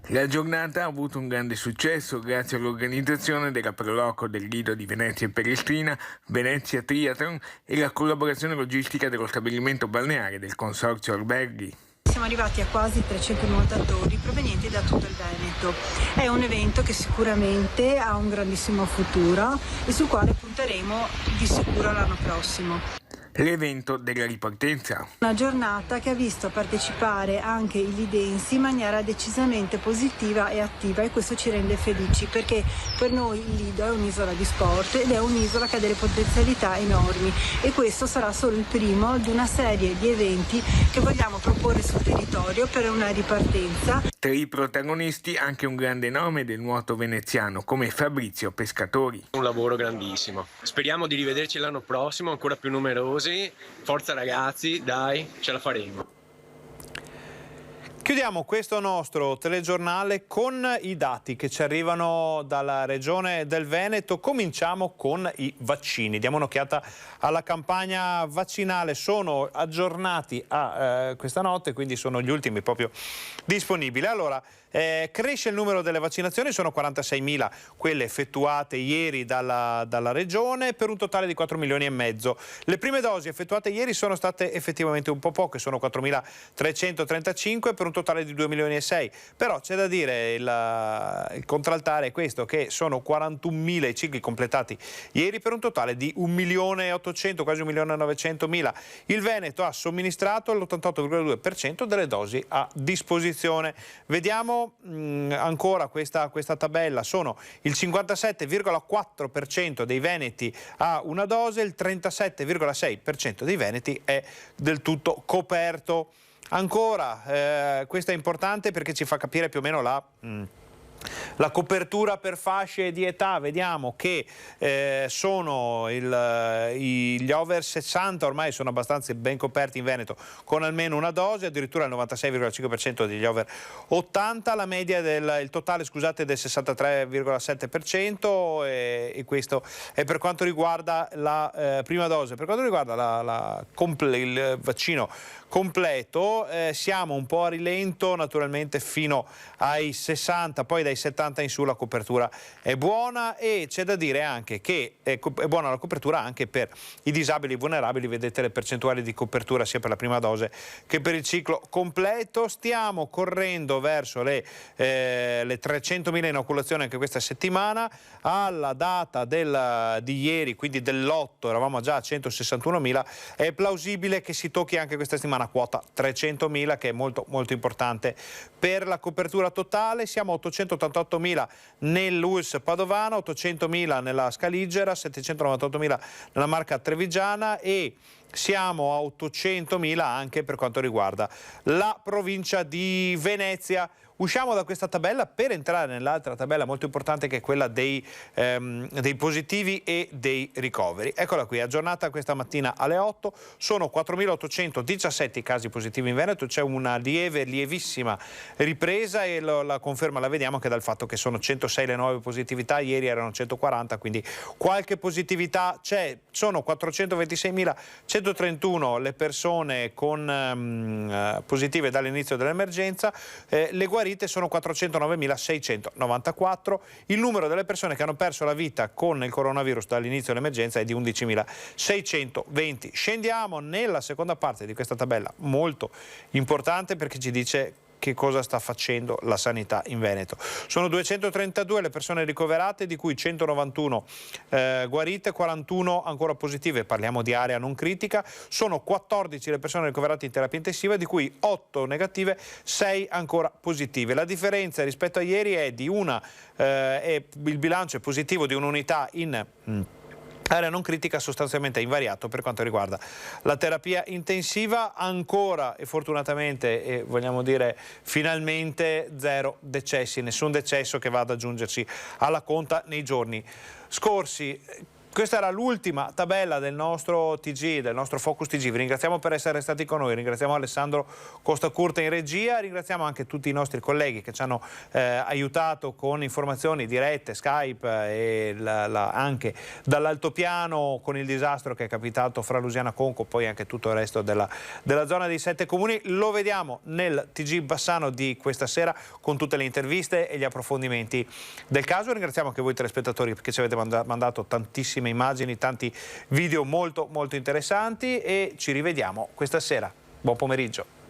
La giornata ha avuto un grande successo grazie all'organizzazione della Proloco del Lido di Venezia e Pellestrina, Venezia Triathlon e la collaborazione logistica dello stabilimento balneare del Consorzio Alberghi. Siamo arrivati a quasi 300 nuotatori provenienti da tutto il Veneto. È un evento che sicuramente ha un grandissimo futuro e sul quale punteremo di sicuro l'anno prossimo. L'evento della ripartenza. Una giornata che ha visto partecipare anche i lidensi in maniera decisamente positiva e attiva e questo ci rende felici perché per noi il Lido è un'isola di sport ed è un'isola che ha delle potenzialità enormi e questo sarà solo il primo di una serie di eventi che vogliamo proporre sul territorio per una ripartenza. Tra i protagonisti anche un grande nome del nuoto veneziano come Fabrizio Pescatori. Un lavoro grandissimo. Speriamo di rivederci l'anno prossimo ancora più numerosi. Forza ragazzi, dai, ce la faremo. Chiudiamo questo nostro telegiornale con i dati che ci arrivano dalla regione del Veneto. Cominciamo con i vaccini. Diamo un'occhiata alla campagna vaccinale. Sono aggiornati a questa notte, quindi sono gli ultimi proprio disponibili. Allora, cresce il numero delle vaccinazioni, sono 46.000 quelle effettuate ieri dalla regione per un totale di 4 milioni e mezzo. Le prime dosi effettuate ieri sono state effettivamente un po' poche, sono 4.335 per un totale di 2 milioni e 6. Però c'è da dire, il contraltare è questo, che sono 41.000 i cicli completati ieri per un totale di 1.800.000, quasi 1.900.000. Il Veneto ha somministrato l'88,2% delle dosi a disposizione. Vediamo ancora questa tabella. Sono il 57,4% dei veneti ha una dose, il 37,6% dei veneti è del tutto coperto. Ancora, questo è importante perché ci fa capire più o meno La copertura per fasce di età, vediamo che sono gli over 60 ormai sono abbastanza ben coperti in Veneto con almeno una dose, addirittura il 96,5% degli over 80, la media il totale scusate del 63,7% e questo è per quanto riguarda la prima dose. Per quanto riguarda il vaccino completo siamo un po' a rilento naturalmente fino ai 60, poi dai 70 in su la copertura è buona e c'è da dire anche che è buona la copertura anche per i disabili vulnerabili, vedete le percentuali di copertura sia per la prima dose che per il ciclo completo. Stiamo correndo verso le 300.000 inoculazioni anche questa settimana, alla data di ieri, quindi dell'8 eravamo già a 161.000, è plausibile che si tocchi anche questa settimana quota 300.000 che è molto molto importante per la copertura totale. Siamo a 888.000 nell'ULSS Padovana, 800.000 nella Scaligera, 798.000 nella Marca Trevigiana e siamo a 800.000 anche per quanto riguarda la provincia di Venezia. Usciamo da questa tabella per entrare nell'altra tabella molto importante che è quella dei positivi e dei ricoveri. Eccola qui, aggiornata questa mattina alle 8, sono 4.817 i casi positivi in Veneto, c'è una lievissima ripresa e la conferma la vediamo anche dal fatto che sono 106 le nuove positività, ieri erano 140, quindi qualche positività c'è. Sono 426.131 le persone positive dall'inizio dell'emergenza, le guarite sono 409.694, il numero delle persone che hanno perso la vita con il coronavirus dall'inizio dell'emergenza è di 11.620. Scendiamo nella seconda parte di questa tabella molto importante perché ci dice che cosa sta facendo la sanità in Veneto. Sono 232 le persone ricoverate, di cui 191 guarite, 41 ancora positive, parliamo di area non critica, sono 14 le persone ricoverate in terapia intensiva, di cui 8 negative, 6 ancora positive. La differenza rispetto a ieri è di il bilancio è positivo di un'unità in area non critica, sostanzialmente invariato per quanto riguarda la terapia intensiva, ancora e fortunatamente e vogliamo dire finalmente 0 decessi, nessun decesso che va ad aggiungersi alla conta nei giorni scorsi. Questa era l'ultima tabella del nostro TG, del nostro Focus TG. Vi ringraziamo per essere stati con noi, ringraziamo Alessandro Costacurta in regia, ringraziamo anche tutti i nostri colleghi che ci hanno aiutato con informazioni dirette, Skype e anche dall'altopiano con il disastro che è capitato fra Lusiana Conco, poi anche tutto il resto della zona dei 7 comuni. Lo vediamo nel TG Bassano di questa sera con tutte le interviste e gli approfondimenti del caso. Ringraziamo anche voi telespettatori perché ci avete mandato tantissime immagini, tanti video molto molto interessanti e ci rivediamo questa sera. Buon pomeriggio.